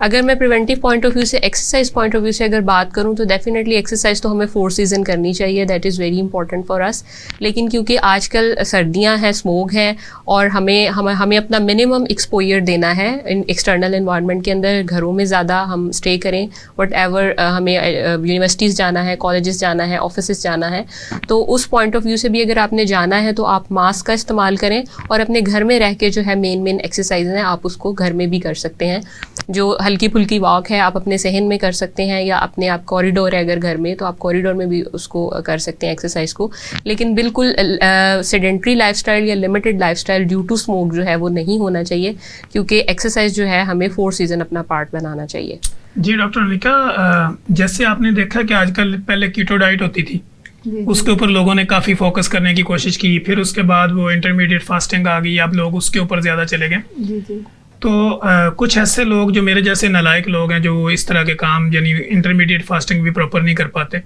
अगर मैं प्रिवेंटिव पॉइंट ऑफ व्यू से, एक्सरसाइज पॉइंट ऑफ व्यू से अगर बात करूं तो डेफिनेटली एक्सरसाइज तो हमें 4 सीज़न करनी चाहिए, that is very important for us. लेकिन क्योंकि आजकल सर्दियां हैं, स्मोक है, और हमें अपना मिनिमम एक्सपोजर देना है इन एक्सटर्नल एनवायरनमेंट के अंदर। घरों में ज़्यादा हम स्टे करें, वट एवर हमें यूनिवर्सिटीज़ जाना है, कॉलेजेस जाना है, ऑफिस जाना है, तो उस पॉइंट ऑफ व्यू से भी अगर आपने जाना है तो आप मास्क का इस्तेमाल करें और अपने घर में रह के जो है मेन एक्सरसाइज हैं आप उसको घर में भी कर सकते हैं। जो हल्की फुल्की वॉक है आप अपने सहन में कर सकते हैं, या अपने आप कॉरिडोर है अगर घर में तो आप कॉरिडोर में भी उसको कर सकते हैं एक्सरसाइज को। लेकिन बिल्कुल सेडेंट्री लाइफस्टाइल या limited lifestyle due to smoke जो है वो नहीं होना चाहिए, क्योंकि एक्सरसाइज जो है हमें 4 सीज़न अपना पार्ट बनाना चाहिए। जी डॉक्टर अनिका, जैसे आपने देखा कि आजकल पहले कीटो डाइट होती थी, उसके ऊपर लोगों ने काफ़ी फोकस करने की कोशिश की, फिर उसके बाद वो इंटरमीडिएट फास्टिंग आ गई, अब लोग उसके ऊपर ज़्यादा चले गए। तो कुछ ऐसे लोग जो मेरे जैसे नालायक लोग हैं जो इस तरह के काम, यानी इंटरमीडिएट फास्टिंग भी प्रॉपर नहीं कर पाते,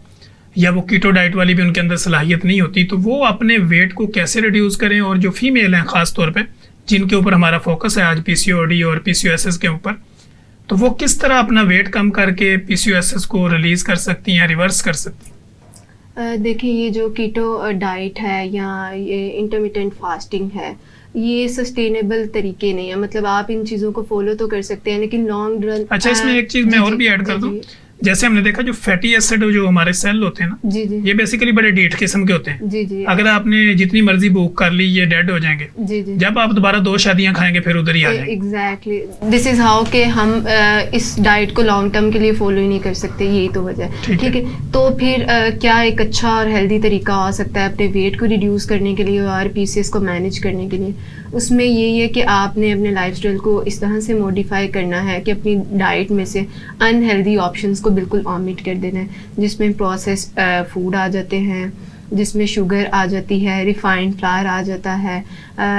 या वो कीटो डाइट वाली भी उनके अंदर सलाहियत नहीं होती, तो वो अपने वेट को कैसे रिड्यूस करें? और जो फीमेल हैं ख़ास तौर पे, जिनके ऊपर हमारा फोकस है आज PCOD और PCOS के ऊपर, तो वो किस तरह अपना वेट कम करके PCOS को रिलीज़ कर सकती हैं, रिवर्स कर सकती हैं? देखिए, ये जो कीटो डाइट है या ये इंटरमिटेंट फास्टिंग है, ये सस्टेनेबल तरीके नहीं है। मतलब आप इन चीज़ों को फॉलो तो कर सकते हैं, लेकिन लॉन्ग रन। अच्छा, इसमें एक चीज़ मैं और भी ऐड कर दूं, जैसे हमने देखा जो फैटी एसिड जो हमारे सेल होते हैं ना, जी जी, ये बेसिकली बड़े ढीठ किस्म के होते हैं। जी जी, अगर आपने जितनी मर्जी भूख कर ली, ये डेड हो जाएंगे। जी जी, जब आप दोबारा 2 शादियां खाएंगे फिर उधर ही आ जाएंगे। एग्जैक्टली, दिस इज हाउ के हम इस डाइट को लॉन्ग टर्म के लिए फॉलो ही नहीं कर सकते, यही तो वजह है। ठीक है, तो फिर क्या एक अच्छा और हेल्दी तरीका आ सकता है अपने वेट को रिड्यूस करने के लिए और PCOS को मैनेज करने के लिए? उसमें यही है कि आपने अपने लाइफस्टाइल को इस तरह से मॉडिफाई करना है कि अपनी डाइट में से अनहेल्दी ऑप्शंस को बिल्कुल ऑमिट कर देना है, जिसमें प्रोसेस्ड फूड आ जाते हैं, जिसमें शुगर आ जाती है, रिफाइंड फ्लावर आ जाता है,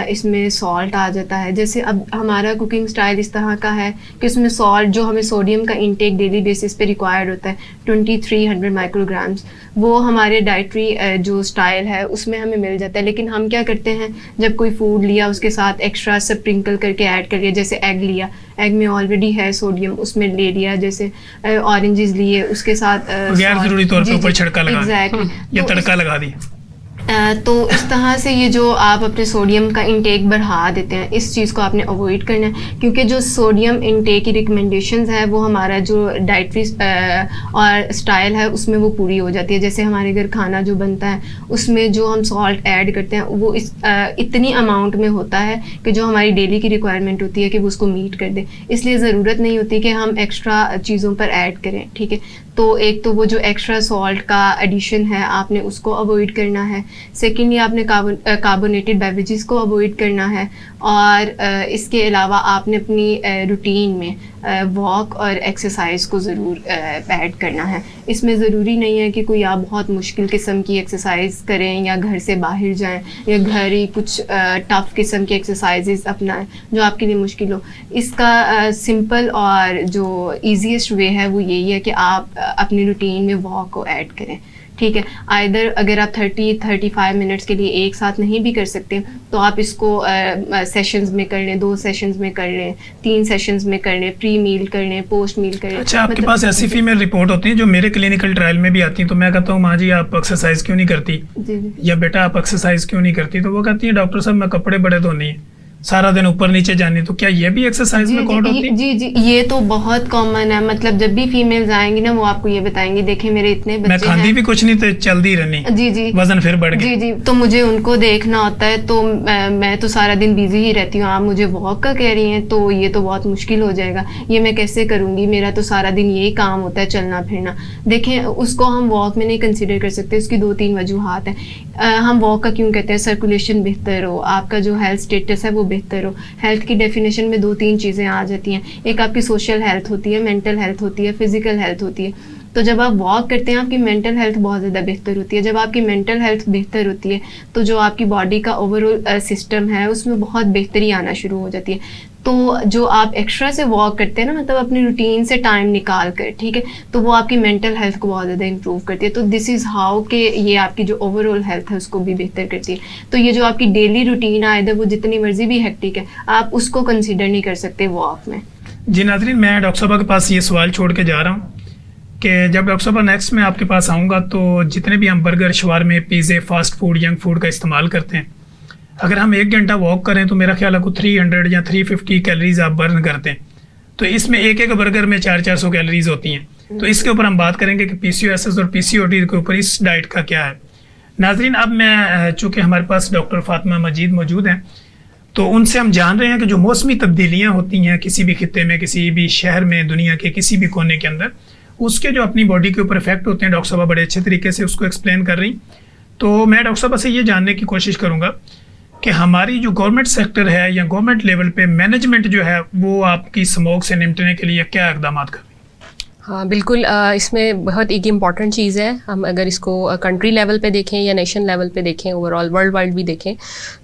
इसमें सॉल्ट आ जाता है। जैसे अब हमारा कुकिंग स्टाइल इस तरह का है कि उसमें सॉल्ट, जो हमें सोडियम का इंटेक डेली बेसिस पे रिक्वायर्ड होता है 2300 माइक्रोग्राम्स, वो हमारे डाइटरी जो स्टाइल है उसमें हमें मिल जाता है। लेकिन हम क्या करते हैं, जब कोई फूड लिया उसके साथ एक्स्ट्रा स्प्रिंकल करके ऐड कर लिया, जैसे एग लिया, एग में ऑलरेडी है सोडियम, उसमें ले लिया, जैसे ऑरेंजेस लिए उसके साथ गैर जरूरी तौर पे ऊपर छिड़का लगा, एग्जैक्टली, या तड़का लगा दिया। तो इस तरह से ये जो आप अपने सोडियम का इंटेक बढ़ा देते हैं, इस चीज़ को आपने अवॉइड करना है, क्योंकि जो सोडियम इंटेक की रिकमेंडेशंस है वो हमारा जो डाइटरी और स्टाइल है उसमें वो पूरी हो जाती है। जैसे हमारे घर खाना जो बनता है उसमें जो हम सॉल्ट ऐड करते हैं वो इतनी अमाउंट में होता है कि जो हमारी डेली की रिक्वायरमेंट होती है कि वो उसको मीट कर दे, इसलिए ज़रूरत नहीं होती कि हम एक्स्ट्रा चीज़ों पर ऐड करें। ठीक है, तो एक तो वो जो एक्स्ट्रा सॉल्ट का एडिशन है आपने उसको अवॉइड करना है। सेकेंडली आपने कार्बोनेटेड बेवरेजेस को अवॉइड करना है, और इसके अलावा आपने अपनी रूटीन में वॉक और एक्सरसाइज को ज़रूर ऐड करना है। इसमें ज़रूरी नहीं है कि कोई आप बहुत मुश्किल किस्म की एक्सरसाइज करें या घर से बाहर जाएं या घर ही कुछ टफ किस्म की एक्सरसाइजेस अपनाएं जो आपके लिए मुश्किल हो। इसका सिंपल और जो ईजीएस्ट वे है वो यही है कि आप अपनी रूटीन में वॉक को ऐड करें। ठीक है। आइदर अगर आप 30-35 मिनट्स के लिए एक साथ नहीं भी कर सकते तो आप इसको सेशंस में कर लें, 2 सेशंस में कर लें, 3 सेशंस में कर लें, प्री मील कर लें, पोस्ट मील कर लें। अच्छा, आपके पास ऐसी फीमेल रिपोर्ट होती है जो मेरे क्लिनिकल ट्रायल में भी आती हैं, तो मैं कहता हूँ माँ जी आप एक्सरसाइज क्यों नहीं करती, जी जी। या बेटा आप एक्सरसाइज क्यों नहीं करती, तो वो कहती है डॉक्टर साहब मैं कपड़े बड़े धोनी है, सारा दिन ऊपर नीचे जानी, तो क्या ये भी एक्सरसाइज में काउंट होती है? जी जी, ये तो बहुत कॉमन है। मतलब जब भी फीमेल्स आएंगी ना वो आपको ये बताएंगी देखें मेरे इतने मैं बच्चे खाती हैं। भी कुछ नहीं तो चलती रहनी, जी जी, वजन फिर बढ़ गया। जी जी, तो मुझे उनको देखना होता है, तो मैं तो सारा दिन बिजी ही रहती हूँ। आप मुझे वॉक का कह रही हैं तो ये तो बहुत मुश्किल हो जाएगा, ये मैं कैसे करूँगी, मेरा तो सारा दिन यही काम होता है चलना फिरना। देखें उसको हम वॉक में नहीं कंसिडर कर सकते, उसकी 2-3 वजूहात हैं। हम वॉक का क्यों कहते हैं, सर्कुलेशन बेहतर हो, आपका जो हेल्थ स्टेटस है वो बेहतर हो। हेल्थ की डेफिनेशन में 2-3 चीज़ें आ जाती हैं, एक आपकी सोशल हेल्थ होती है, मेंटल हेल्थ होती है, फिजिकल हेल्थ होती है। तो जब आप वॉक करते हैं आपकी मेंटल हेल्थ बहुत ज़्यादा बेहतर होती है। जब आपकी मेंटल हेल्थ बेहतर होती है तो जो आपकी बॉडी का ओवरऑल सिस्टम है उसमें बहुत बेहतरी आना शुरू हो जाती है। तो जो आप एक्स्ट्रा से वॉक करते हैं ना, मतलब अपनी रूटीन से टाइम निकाल कर, ठीक है, तो वो आपकी मेंटल हेल्थ को बहुत ज़्यादा इंप्रूव करती है। तो दिस इज़ हाउ के ये आपकी जो ओवरऑल हेल्थ है उसको भी बेहतर करती है। तो ये जो आपकी डेली रूटीन है इधर वो जितनी मर्जी भी हेक्टिक है आप उसको कंसिडर नहीं कर सकते वॉक में। जी नाज़रीन, मैं डॉक्टर साहबा के पास ये सवाल छोड़ के जा रहा हूँ कि जब डॉक्टर साहबा नेक्स्ट में आपके पास आऊँगा तो जितने भी हम बर्गर, शवारमे, पिज़्ज़े, फास्ट फूड, जंक फूड का इस्तेमाल करते हैं, अगर हम 1 घंटा वॉक करें तो मेरा ख्याल है कुछ 300 या 350 कैलोरीज आप बर्न करते हैं। तो इसमें एक बर्गर में 400 कैलोरीज होती हैं। तो इसके ऊपर हम बात करेंगे कि PCOS और PCOD के ऊपर इस डाइट का क्या है। नाजरीन, अब मैं चूँकि हमारे पास डॉक्टर फातिमा मजीद मौजूद हैं तो उनसे हम जान रहे हैं कि जो मौसमी तब्दीलियाँ होती हैं किसी भी खित्ते में, किसी भी शहर में, दुनिया के किसी भी कोने के अंदर, उसके जो अपनी बॉडी के ऊपर इफेक्ट होते हैं, डॉक्टर साहबा बड़े अच्छे तरीके से उसको एक्सप्लेन कर रही। तो मैं डॉक्टर साहबा से ये जानने की कोशिश करूँगा कि हमारी जो गवर्नमेंट सेक्टर है या गवर्नमेंट लेवल पे मैनेजमेंट जो है वो आपकी स्मोक से निपटने के लिए क्या इकदाम कर रही है? हाँ बिल्कुल, इसमें बहुत एक इम्पॉर्टेंट चीज़ है। हम अगर इसको कंट्री लेवल पे देखें या नेशन लेवल पे देखें, ओवरऑल वर्ल्ड वाइड भी देखें,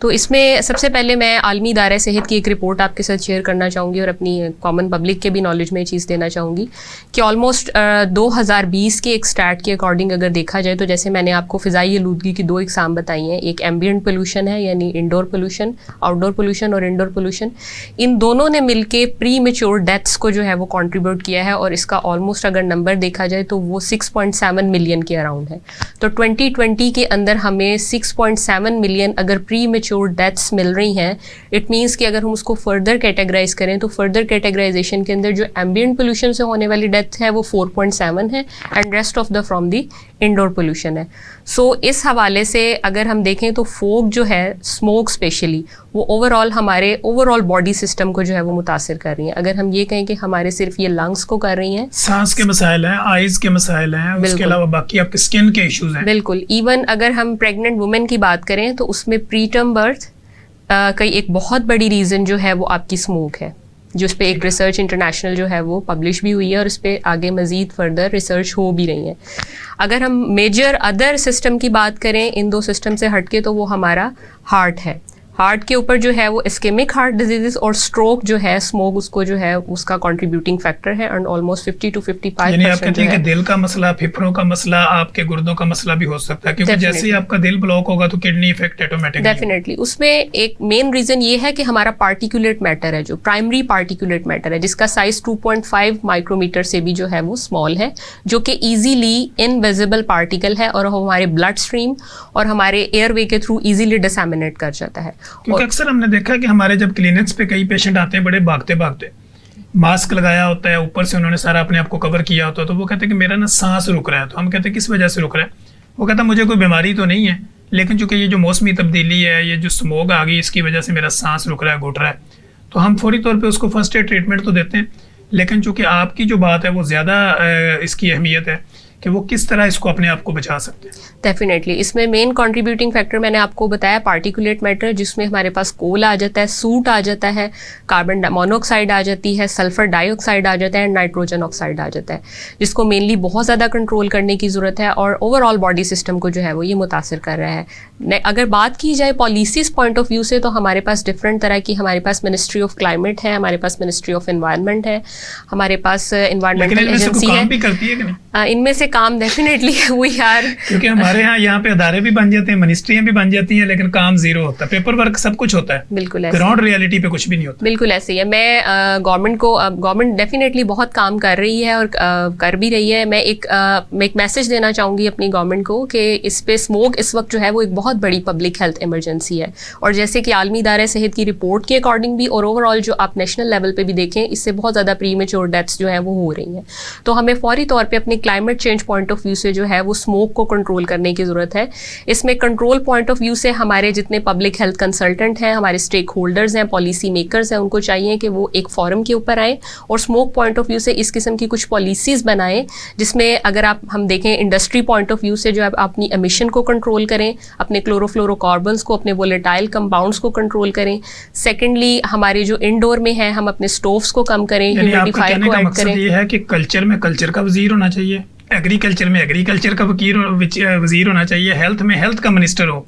तो इसमें सबसे पहले मैं आलमी इदारा सेहत की एक रिपोर्ट आपके साथ शेयर करना चाहूँगी और अपनी कॉमन पब्लिक के भी नॉलेज में ये चीज़ देना चाहूँगी कि ऑलमोस्ट 2020 के एक स्टैट के अकॉर्डिंग अगर देखा जाए तो जैसे मैंने आपको फ़िज़ाई आलूदगी की 2 एग्जाम बताई हैं, एक एम्बियंट पोल्यूशन है यानी इंडोर पोल्यूशन, आउटडोर पोल्यूशन और इंडोर पोल्यूशन, इन दोनों ने मिलके प्री मेच्योर डेथ्स को जो है वो कंट्रीब्यूट किया है और इसका ऑलमोस्ट अगर नंबर देखा जाए तो वो 6.7 मिलियन के अराउंड है। तो 2020 के अंदर हमें 6.7 मिलियन अगर प्री मेच्योर डेथ्स मिल रही हैं, इट मीन्स कि अगर हम उसको फर्दर कैटेगराइज करें तो फर्दर कैटेगराइजेशन के अंदर जो एम्बियंट पोल्यूशन से होने वाली डेथ है वो 4.7 है and rest of the from the indoor pollution है। सो इस हवाले से अगर हम देखें तो फोग जो है, स्मोक स्पेशली, वो ओवरऑल हमारे ओवरऑल बॉडी सिस्टम को जो है वो मुतासिर कर रही हैं। अगर हम ये कहें कि हमारे सिर्फ ये लंग्स को कर रही हैं, सांस के मसाइल हैं, आइज के मसाइल हैं, उसके अलावा बाकी आपके स्किन के इश्यूज हैं। बिल्कुल, इवन अगर हम प्रेग्नेंट वुमेन की बात करें तो उसमें प्री टर्म बर्थ का एक बहुत बड़ी रीज़न जो है वो आपकी स्मोक है, जिस पे एक रिसर्च इंटरनेशनल जो है वो पब्लिश भी हुई है और इस पे आगे मज़ीद फर्दर रिसर्च हो भी रही है। अगर हम मेजर अदर सिस्टम की बात करें इन 2 सिस्टम से हटके तो वो हमारा हार्ट है। हार्ट के ऊपर जो है वो इस्केमिक हार्ट डिजीजेस और स्ट्रोक जो है, स्मोक उसको जो है उसका कंट्रीब्यूटिंग फैक्टर है एंड ऑलमोस्ट 50 to 55% यानी आप कहते हैं कि दिल का मसला, फेफड़ों का मसला, आपके गुर्दों का मसला भी हो सकता है, क्योंकि जैसे ही आपका दिल ब्लॉक होगा तो किडनी इफेक्ट ऑटोमेटिकली। डेफिनेटली उसमें एक मेन रीजन ये है कि हमारा पार्टिकुलेट मैटर है, जो प्राइमरी पार्टिकुलेट मैटर है जिसका साइज 2.5 माइक्रोमीटर से भी जो है वो स्मॉल है, जो कि इजीली इनविजिबल पार्टिकल है और हमारे ब्लड स्ट्रीम और हमारे एयरवे के थ्रू इजीली डिसैमिनेट कर जाता है। क्योंकि अक्सर हमने देखा है कि हमारे जब क्लिनिक्स पे कई पेशेंट आते हैं बड़े भागते भागते, मास्क लगाया होता है, ऊपर से उन्होंने सारा अपने आप को कवर किया होता है, तो वो कहते हैं कि मेरा ना सांस रुक रहा है। तो हम कहते हैं किस वजह से रुक रहा है? वो कहता है मुझे कोई बीमारी तो नहीं है, लेकिन चूंकि ये जो मौसमी तब्दीली है, ये जो स्मोक आ गई, इसकी वजह से मेरा सांस रुक रहा है, घुट रहा है, तो हम फौरी तौर पर उसको फर्स्ट एड ट्रीटमेंट तो देते हैं। लेकिन चूंकि आपकी जो बात है वो ज़्यादा इसकी अहमियत है कि वो किस तरह इसको अपने आप को बचा सकते हैं। डेफिनेटली इसमें मेन कंट्रीब्यूटिंग फैक्टर मैंने आपको बताया पार्टिकुलेट मैटर, जिसमें हमारे पास कोल आ जाता है, सूट आ जाता है, कार्बन मोनोऑक्साइड आ जाती है, सल्फर डाइऑक्साइड आ जाता है एंड नाइट्रोजन ऑक्साइड आ जाता है, जिसको मेनली बहुत ज़्यादा कंट्रोल करने की ज़रूरत है और ओवरऑल बॉडी सिस्टम को जो है वो ये मुतासिर कर रहा है। अगर बात की जाए पॉलिसीज पॉइंट ऑफ व्यू से तो हमारे पास डिफरेंट तरह की, हमारे पास मिनिस्ट्री ऑफ क्लाइमेट है, हमारे पास मिनिस्ट्री ऑफ एनवायरनमेंट है, हमारे पास इन्वायरमेंटल एजेंसी है। भी करती है कि नहीं? इनमें से काम डेफिनेटली वी आर, क्योंकि हमारे यहाँ पे अदारे भी बन जाते हैं, मिनिस्ट्रियाँ भी बन जाती हैं, लेकिन काम जीरो होता है, पेपर वर्क सब कुछ होता है, बिल्कुल ऐसे, ग्राउंड रियलिटी पे कुछ भी नहीं होता। बिल्कुल ऐसे ही है। मैं गवर्नमेंट डेफिनेटली बहुत काम कर रही है और कर भी रही है। मैं एक मैसेज देना चाहूँगी अपनी गवर्नमेंट को कि इस पे स्मोक इस वक्त जो है वो एक बहुत बड़ी पब्लिक हेल्थ इमरजेंसी है, और जैसे कि आलमी इदारे सेहत की रिपोर्ट के अकॉर्डिंग भी और ओवरऑल जो आप नेशनल लेवल पे भी देखें, इससे बहुत ज़्यादा प्रीमेच्योर डेथ्स जो है वो हो रही हैं। तो हमें फौरी तौर पे अपने climate change point of view से जो है वो स्मोक को कंट्रोल करने की ज़रूरत है। इसमें कंट्रोल पॉइंट ऑफ व्यू से हमारे जितने पब्लिक हेल्थ कंसल्टेंट हैं, हमारे स्टेक होल्डर्स हैं, पॉलिसी मेकर्स हैं, उनको चाहिए कि वो एक फोरम के ऊपर आएँ और स्मोक पॉइंट ऑफ व्यू से इस किस्म की कुछ पॉलिसीज़ बनाएं, जिसमें अगर हम देखें इंडस्ट्री पॉइंट ऑफ व्यू से जो है अपनी एमिशन को कंट्रोल करें, अपने क्लोरोफ्लोरोकार्बन्स को, अपने वोलेटाइल कंपाउंड्स को कंट्रोल करें। सेकेंडली हमारे जो इंडोर में है हम अपने स्टोव्स को कम करें, ह्यूमिडिफायर को ऐड करें। ये है कि कल्चर में कल्चर का वजीर होना चाहिए, एग्रीकल्चर में एग्रीकल्चर का वजीर होना चाहिए, हेल्थ में हेल्थ का मिनिस्टर हो,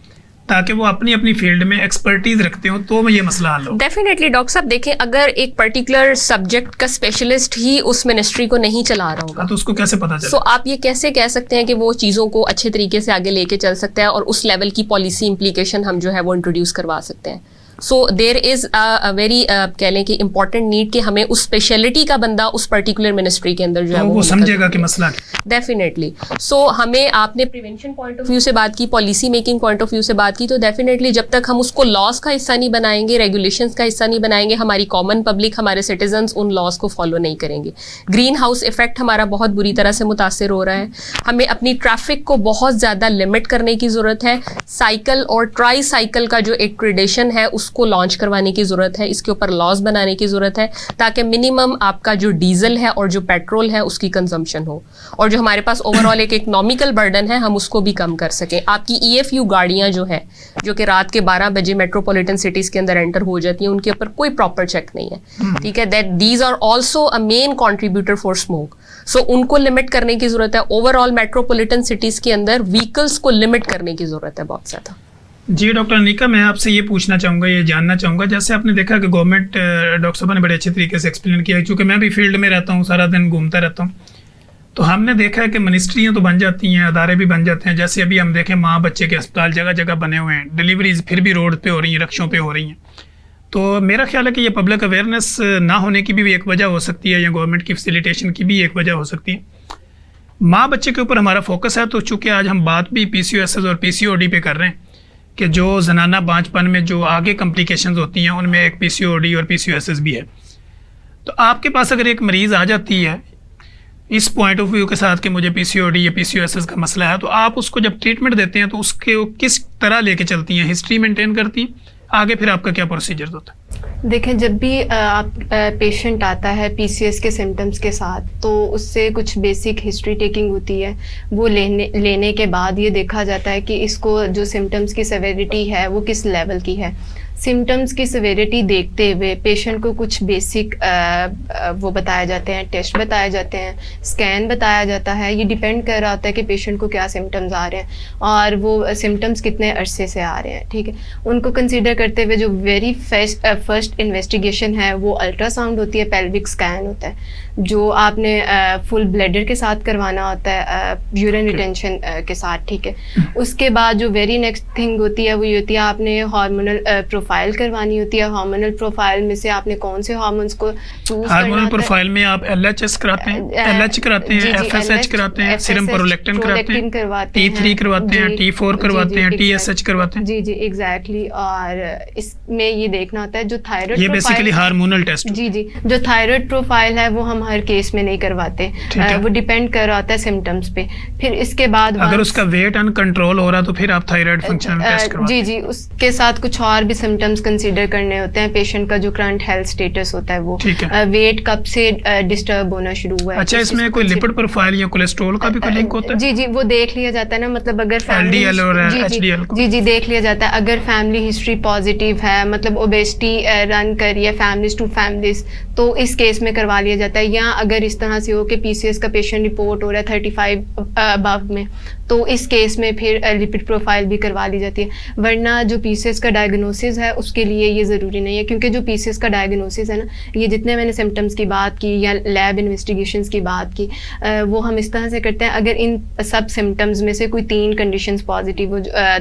ताकि वो अपनी अपनी फील्ड में एक्सपर्टीज रखते हो, तो ये मसला हल हो। डेफिनेटली डॉक्टर साहब देखें, अगर एक पर्टिकुलर सब्जेक्ट का स्पेशलिस्ट ही उस मिनिस्ट्री को नहीं चला रहा होगा तो उसको कैसे पता चले? तो आप ये कैसे कह सकते हैं कि वो चीज़ों को अच्छे तरीके से आगे लेके चल सकता है और उस लेवल की पॉलिसी इम्प्लीकेशन हम जो है वो इंट्रोड्यूस करवा सकते हैं। So there is a very कह लें कि इम्पॉर्टेंट नीड कि हमें उस स्पेशलिटी का बंदा उस पर्टिकुलर मिनिस्ट्री के अंदर जो है वो समझेगा कि मसला डेफिनेटली। सो हमें आपने प्रिवेंशन पॉइंट ऑफ व्यू से बात की, policy making point of view से बात की, तो डेफिनेटली जब तक हम उसको लॉस का हिस्सा नहीं बनाएंगे, रेगुलेशंस का हिस्सा नहीं बनाएंगे, हमारी कॉमन पब्लिक, हमारे सिटीजन्स उन लॉस को फॉलो नहीं करेंगे। ग्रीन हाउस इफेक्ट हमारा बहुत बुरी तरह से मुतासर हो रहा है। हमें अपनी ट्रैफिक को बहुत ज़्यादा लिमिट करने की ज़रूरत है। साइकिल और ट्राई साइकिल का जो एक ट्रेडिशन है उसको लॉन्च करवाने की ज़रूरत है, इसके ऊपर लॉज बनाने की ज़रूरत है, ताकि मिनिमम आपका जो डीजल है और जो पेट्रोल है उसकी कंजम्पशन हो, और जो हमारे पास ओवरऑल एक इकोनॉमिकल बर्डन है हम उसको भी कम कर सकें। आपकी EFU गाड़ियाँ जो है जो कि रात के 12 बजे मेट्रोपॉलिटन सिटीज़ के अंदर एंटर हो जाती हैं, उनके ऊपर कोई प्रॉपर चेक नहीं है, ठीक है। That these are also a main contributor for smoke. So उनको लिमिट करने की ज़रूरत है। ओवरऑल मेट्रोपॉलिटन सिटीज़ के अंदर व्हीकल्स को लिमिट करने की ज़रूरत है बहुत ज़्यादा। जी डॉक्टर अनिका, मैं आपसे ये पूछना चाहूँगा, ये जानना चाहूँगा, जैसे आपने देखा कि गवर्नमेंट डॉक्टर साहब ने बड़े अच्छे तरीके से एक्सप्लेन किया, क्योंकि मैं भी फील्ड में रहता हूँ, सारा दिन घूमता रहता हूँ, तो हमने देखा है कि मिनिस्ट्रियाँ तो बन जाती हैं, अदारे भी बन जाते हैं। जैसे अभी हम देखें माँ बच्चे के अस्पताल जगह जगह बने हुए हैं, डिलीवरीज फिर भी रोड पे हो रही हैं, रक्षों पे हो रही हैं। तो मेरा ख्याल है कि ये पब्लिक अवेयरनेस ना होने की भी एक वजह हो सकती है, या गवर्नमेंट की फैसिलिटेशन की भी एक वजह हो सकती है। माँ बच्चे के ऊपर हमारा फोकस है, तो चूँकि आज हम बात भी PCOS और PCOD पे कर रहे हैं कि जो जनाना बांझपन में जो आगे कॉम्प्लिकेशंस होती हैं उनमें एक PCOD और PCOS भी है। तो आपके पास अगर एक मरीज़ आ जाती है इस पॉइंट ऑफ व्यू के साथ कि मुझे PCOD या PCOS का मसला है, तो आप उसको जब ट्रीटमेंट देते हैं तो उसके किस तरह लेके चलती हैं, हिस्ट्री मेंटेन करती हैं, आगे फिर आपका क्या प्रोसीजर होता है? देखें, जब भी आप पेशेंट आता है PCOS के सिम्टम्स के साथ, तो उससे कुछ बेसिक हिस्ट्री टेकिंग होती है। वो लेने के बाद ये देखा जाता है कि इसको जो सिम्टम्स की सेवेरिटी है वो किस लेवल की है। सिम्टम्स की सेवेरिटी देखते हुए पेशेंट को कुछ बेसिक वो बताए जाते हैं, टेस्ट बताए जाते हैं, स्कैन बताया जाता है। ये डिपेंड कर रहा होता है कि पेशेंट को क्या सिम्टम्स आ रहे हैं और वो सिम्टम्स कितने अरसे से आ रहे हैं, ठीक है। उनको कंसीडर करते हुए जो वेरी फर्स्ट इन्वेस्टिगेशन है वो अल्ट्रासाउंड होती है, पेल्विक स्कैन होता है, जो आपने फुल ब्लैडर के साथ करवाना होता है, यूरिन रिटेंशन के साथ, ठीक है। उसके बाद जो वेरी नेक्स्ट थिंग होती है वो ये होती है आपने हार्मोनल प्रोफाइल करवानी होती है। हार्मोनल प्रोफाइल में से आपने कौन से हार्मोन्स को चूज करना। हार्मोनल प्रोफाइल में आप LHS कराते हैं, LH कराते हैं, FSH कराते हैं, सीरम प्रोलैक्टिन कराते हैं, T3 करवाते हैं, T4 करवाते हैं, TSH करवाते हैं। जी जी एग्जैक्टली। और इसमें ये देखना होता है जो थायराइड, ये बेसिकली हार्मोनल टेस्ट। जी जी, जो थायराइड प्रोफाइल है वो हम हर केस में नहीं करवाते, वो डिपेंड कर रहा होता है सिम्टम्स पे। फिर इसके बाद अगर उसका वेट अनकंट्रोल हो रहा तो फिर आप थायराइड फंक्शनल टेस्ट करवाते हैं। जी जी, उसके साथ कुछ और भी सिम्टम्स कंसीडर करने होते हैं। पेशेंट का जो करंट हेल्थ स्टेटस होता है वो, वेट कब से डिस्टर्ब होना शुरू हुआ है। अच्छा, इसमें कोई लिपिड प्रोफाइल या कोलेस्ट्रॉल का भी कोई लिंक होता है? जी जी, वो देख लिया जाता है ना, मतलब अगर LDL और HDL जी जी देख लिया जाता है। अगर फैमिली हिस्ट्री पॉजिटिव है, मतलब ओबेसिटी रन करिए फैमिलीज टू फैमिलीज, तो इस केस में करवा लिया जाता है। या अगर इस तरह से हो कि PCOS का पेशेंट रिपोर्ट हो रहा है 35 अबव में, तो इस केस में फिर लिपिड प्रोफाइल भी करवा ली जाती है। वरना जो PCOS का डायग्नोसिस है उसके लिए ये ज़रूरी नहीं है, क्योंकि जो PCOS का डायग्नोसिस है ना, ये जितने मैंने सिम्टम्स की बात की या लैब इन्वेस्टिगेशंस की बात की, वो हम इस तरह से करते हैं। अगर इन सब सिम्टम्स में से कोई 3 कंडीशंस पॉजिटिव हो,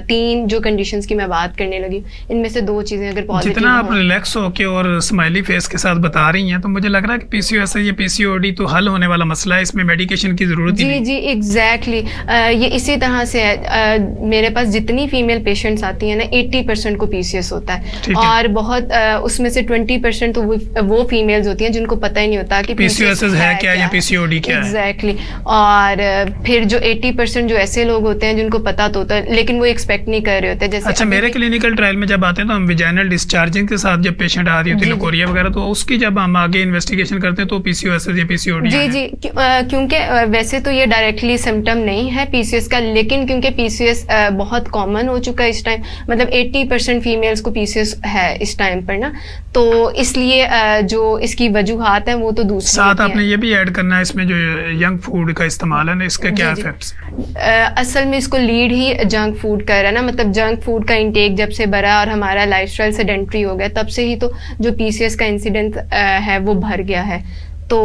3 जो कंडीशंस की मैं बात करने लगी, इनमें से 2 चीज़ें अगर पॉजिटिव, जितना आप रिलैक्स होके और स्माइली फेस के साथ बता रही हैं, तो मुझे लग रहा है कि PCOS या PCOD तो हल होने वाला मसला है, इसमें मेडिकेशन की ज़रूरत ही नहीं। जी एग्जैक्टली ये इसी तरह से है। मेरे पास जितनी फीमेल पेशेंट्स आती हैं ना, 80% को PCOS होता है, और बहुत उसमें से 20% तो वो फीमेल्स होती हैं जिनको पता ही नहीं होता कि PCOS है क्या या PCOD क्या है। एग्जैक्टली। और फिर जो 80% जो ऐसे लोग होते हैं जिनको पता तो होता है, लेकिन वो एक्सपेक्ट नहीं कर रहे होते। जैसे अच्छा, मेरे क्लिनिकल ट्रायल में जब आते हैं तो हम विजाइनल डिस्चार्जिंग के साथ जब पेशेंट आ रही होती है लोकोरिया वगैरह, तो उसकी जब हम आगे इन्वेस्टिगेशन करते हैं तो PCOS या PCOD जी क्योंकि वैसे तो ये डायरेक्टली सिम्टम नहीं है PCOS का, लेकिन क्योंकि PCOS बहुत कॉमन हो चुका है इस टाइम, मतलब 80% फीमेल्स को PCOS है इस टाइम पर ना, तो इसलिए जो इसकी वजूहात हैं वो तो दूसरी साथ आपने ये भी ऐड करना है इसमें जो यंग फूड का इस्तेमाल है ना, इसके क्या इफेक्ट्स? असल में इसको लीड ही जंक फूड कर रहा है ना, मतलब जंक फूड का इंटेक जब से बढ़ा और हमारा लाइफस्टाइल सेडेंटरी हो गया, तब से ही तो जो PCOS का इंसिडेंट है वो भर गया है। तो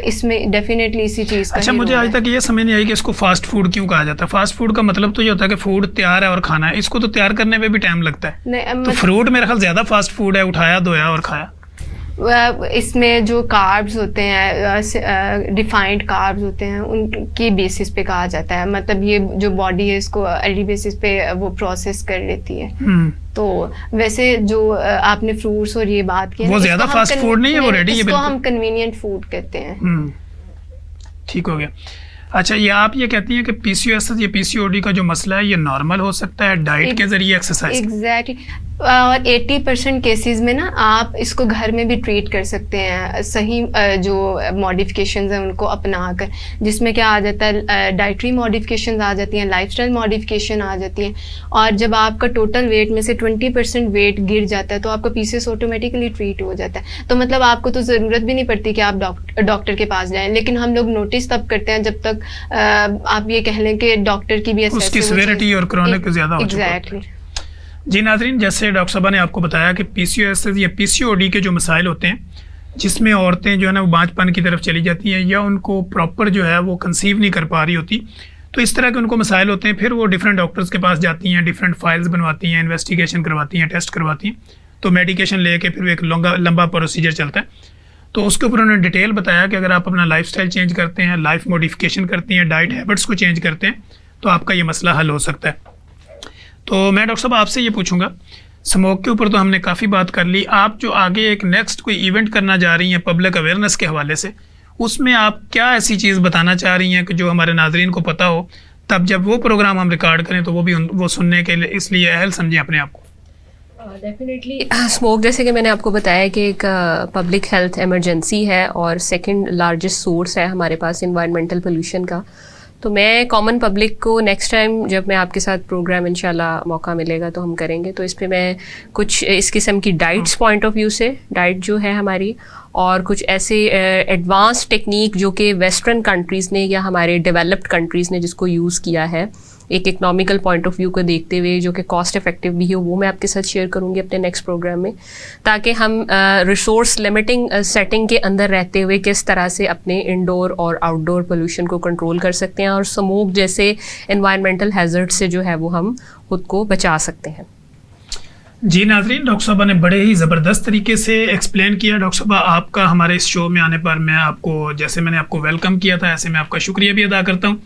इसमें डेफिनेटली इसी चीज़ का। अच्छा, मुझे आज तक ये समझ नहीं आई कि इसको फास्ट फूड क्यों कहा जाता है। फास्ट फूड का मतलब तो ये होता है कि फूड तैयार है और खाना है, इसको तो तैयार करने में भी टाइम लगता है। तो फ्रूट मेरे ख्याल ज़्यादा फास्ट फूड है, उठाया धोया और खाया। इसमें जो कार्ब्स होते हैं, रिफाइंड कार्ब्स होते हैं, उनकी बेसिस पे कहा जाता है, मतलब ये जो बॉडी है इसको अर्ली बेसिस पे वो प्रोसेस कर लेती है। तो वैसे जो आपने फ्रूट्स और ये बात की, वो ज्यादा फास्ट फूड नहीं है, वो रेडी है, इसको हम कन्वीनियंट फूड कहते हैं। ठीक हो गया। अच्छा, ये आप ये कहती हैं कि PCOS या PCOD का जो मसला है ये नॉर्मल हो सकता है डाइट के जरिए, एक्सरसाइज। एग्जैक्टली। और 80% केसेस में ना आप इसको घर में भी ट्रीट कर सकते हैं, सही जो मॉडिफिकेशंस हैं उनको अपना कर, जिसमें क्या आ जाता है, डाइटरी मॉडिफिकेशंस आ जाती हैं, लाइफस्टाइल मॉडिफिकेशन आ जाती हैं, और जब आपका टोटल वेट में से 20% वेट गिर जाता है तो आपका PCOS ऑटोमेटिकली ट्रीट हो जाता है। तो मतलब आपको तो ज़रूरत भी नहीं पड़ती कि आप डॉक्टर के पास जाएँ, लेकिन हम लोग नोटिस तब करते हैं जब तक आप ये कह लें कि डॉक्टर की भी उसकी सेवेरिटी और क्रॉनिक ज़्यादा हो चुका है। एग्जैक्टली। जी नाज़रीन, जैसे डॉक्टर साहब ने आपको बताया कि PCOS या PCOD के जो मसाइल होते हैं, जिसमें औरतें जो है ना वो बांझपन की तरफ चली जाती हैं या उनको प्रॉपर जो है वो कंसीव नहीं कर पा रही होती, तो इस तरह के उनको मसाइल होते हैं। फिर वो डिफरेंट डॉक्टर्स के पास जाती हैं, डिफरेंट फाइल्स बनवाती हैं, इन्वेस्टिगेशन करवाती हैं, टेस्ट करवाती हैं, तो मेडिकेशन लेके फिर एक लंबा प्रोसीजर चलता है। तो उसके ऊपर उन्होंने डिटेल बताया कि अगर आप अपना लाइफस्टाइल चेंज करते हैं, लाइफ मॉडिफिकेशन करती हैं, डाइट हैबिट्स को चेंज करते हैं, तो आपका ये मसला हल हो सकता है। तो मैं डॉक्टर साहब आपसे ये पूछूंगा, स्मोक के ऊपर तो हमने काफ़ी बात कर ली, आप जो आगे एक नेक्स्ट कोई इवेंट करना जा रही हैं पब्लिक अवेयरनेस के हवाले से, उसमें आप क्या ऐसी चीज़ बताना चाह रही हैं कि जो हमारे नाजरीन को पता हो, तब जब वो प्रोग्राम हम रिकॉर्ड करें तो वो भी वो सुनने के लिए इसलिए अहल समझें अपने आप को? डेफिनेटली स्मोक, जैसे कि मैंने आपको बताया कि एक पब्लिक हेल्थ इमरजेंसी है और सेकंड लार्जेस्ट सोर्स है हमारे पास इन्वायरमेंटल पोल्यूशन का। तो मैं कॉमन पब्लिक को नेक्स्ट टाइम जब मैं आपके साथ प्रोग्राम इंशाल्लाह मौका मिलेगा तो हम करेंगे, तो इस पे मैं कुछ इस किस्म की डाइट्स पॉइंट ऑफ व्यू से, डाइट जो है हमारी, और कुछ ऐसे एडवांस टेक्निक जो कि वेस्टर्न कंट्रीज़ ने या हमारे डेवलप्ड कंट्रीज़ ने जिसको यूज़ किया है एक इकोनॉमिकल पॉइंट ऑफ व्यू को देखते हुए, जो कि कॉस्ट इफेक्टिव भी हो, वो मैं आपके साथ शेयर करूँगी अपने नेक्स्ट प्रोग्राम में, ताकि हम रिसोर्स लिमिटिंग सेटिंग के अंदर रहते हुए किस तरह से अपने इंडोर और आउटडोर पोल्यूशन को कंट्रोल कर सकते हैं और स्मोक जैसे एनवायरमेंटल हैजर्ड से जो है वो हम खुद को बचा सकते हैं। जी नाजरीन, डॉक्टर साहबा ने बड़े ही ज़बरदस्त तरीके से एक्सप्लेन किया। डॉक्टर साहबा, आपका हमारे इस शो में आने पर मैं आपको, जैसे मैंने आपको वेलकम किया था, ऐसे मैं आपका शुक्रिया भी अदा करता हूँ।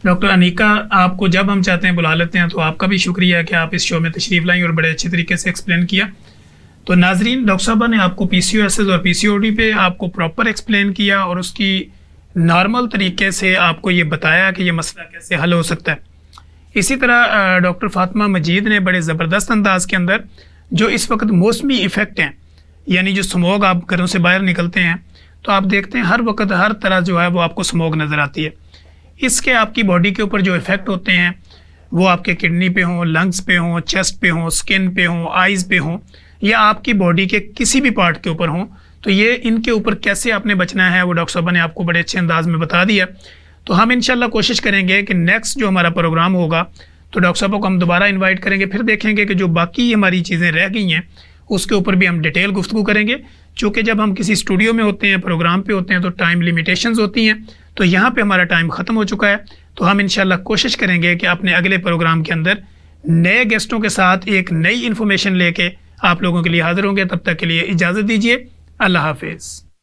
डॉक्टर अनीका, आपको जब हम चाहते हैं बुला लेते हैं, तो आपका भी शुक्रिया कि आप इस शो में तशरीफ़ लाई और बड़े अच्छे तरीके से एक्सप्लेन किया। तो नाजरीन, डॉक्टर साहबा ने आपको PCOS और PCOD पे आपको प्रॉपर एक्सप्लेन किया और उसकी नॉर्मल तरीके से आपको ये बताया कि ये मसला कैसे हल हो सकता है। इसी तरह डॉक्टर फातिमा मजीद ने बड़े ज़बरदस्त अंदाज के अंदर जो इस वक्त मौसमी इफ़ेक्ट हैं, यानी जो स्मोक, आप घरों से बाहर निकलते हैं तो आप देखते हैं हर वक्त हर तरह जो है वो आपको स्मोक नज़र आती है। इसके आपकी बॉडी के ऊपर जो इफ़ेक्ट होते हैं वो आपके किडनी पे हों, लंग्स पे हों, चेस्ट पे हों, स्किन पे हों, आइज़ पे हों, या आपकी बॉडी के किसी भी पार्ट के ऊपर हों, तो ये इनके ऊपर कैसे आपने बचना है वो डॉक्टर साहबा ने आपको बड़े अच्छे अंदाज में बता दिया। तो हम इंशाल्लाह कोशिश करेंगे कि नेक्स्ट जो हमारा प्रोग्राम होगा तो डॉक्टर साहबा को हम दोबारा इन्वाइट करेंगे, फिर देखेंगे कि जो बाकी हमारी चीज़ें रह गई हैं उसके ऊपर भी हम डिटेल गुफ्तगू करेंगे। चूँकि जब हम किसी स्टूडियो में होते हैं, प्रोग्राम पे होते हैं, तो टाइम लिमिटेशंस होती हैं, तो यहाँ पे हमारा टाइम ख़त्म हो चुका है। तो हम इंशाल्लाह कोशिश करेंगे कि अपने अगले प्रोग्राम के अंदर नए गेस्टों के साथ एक नई इन्फॉर्मेशन लेके आप लोगों के लिए हाजिर होंगे। तब तक के लिए इजाज़त दीजिए। अल्लाह हाफिज़।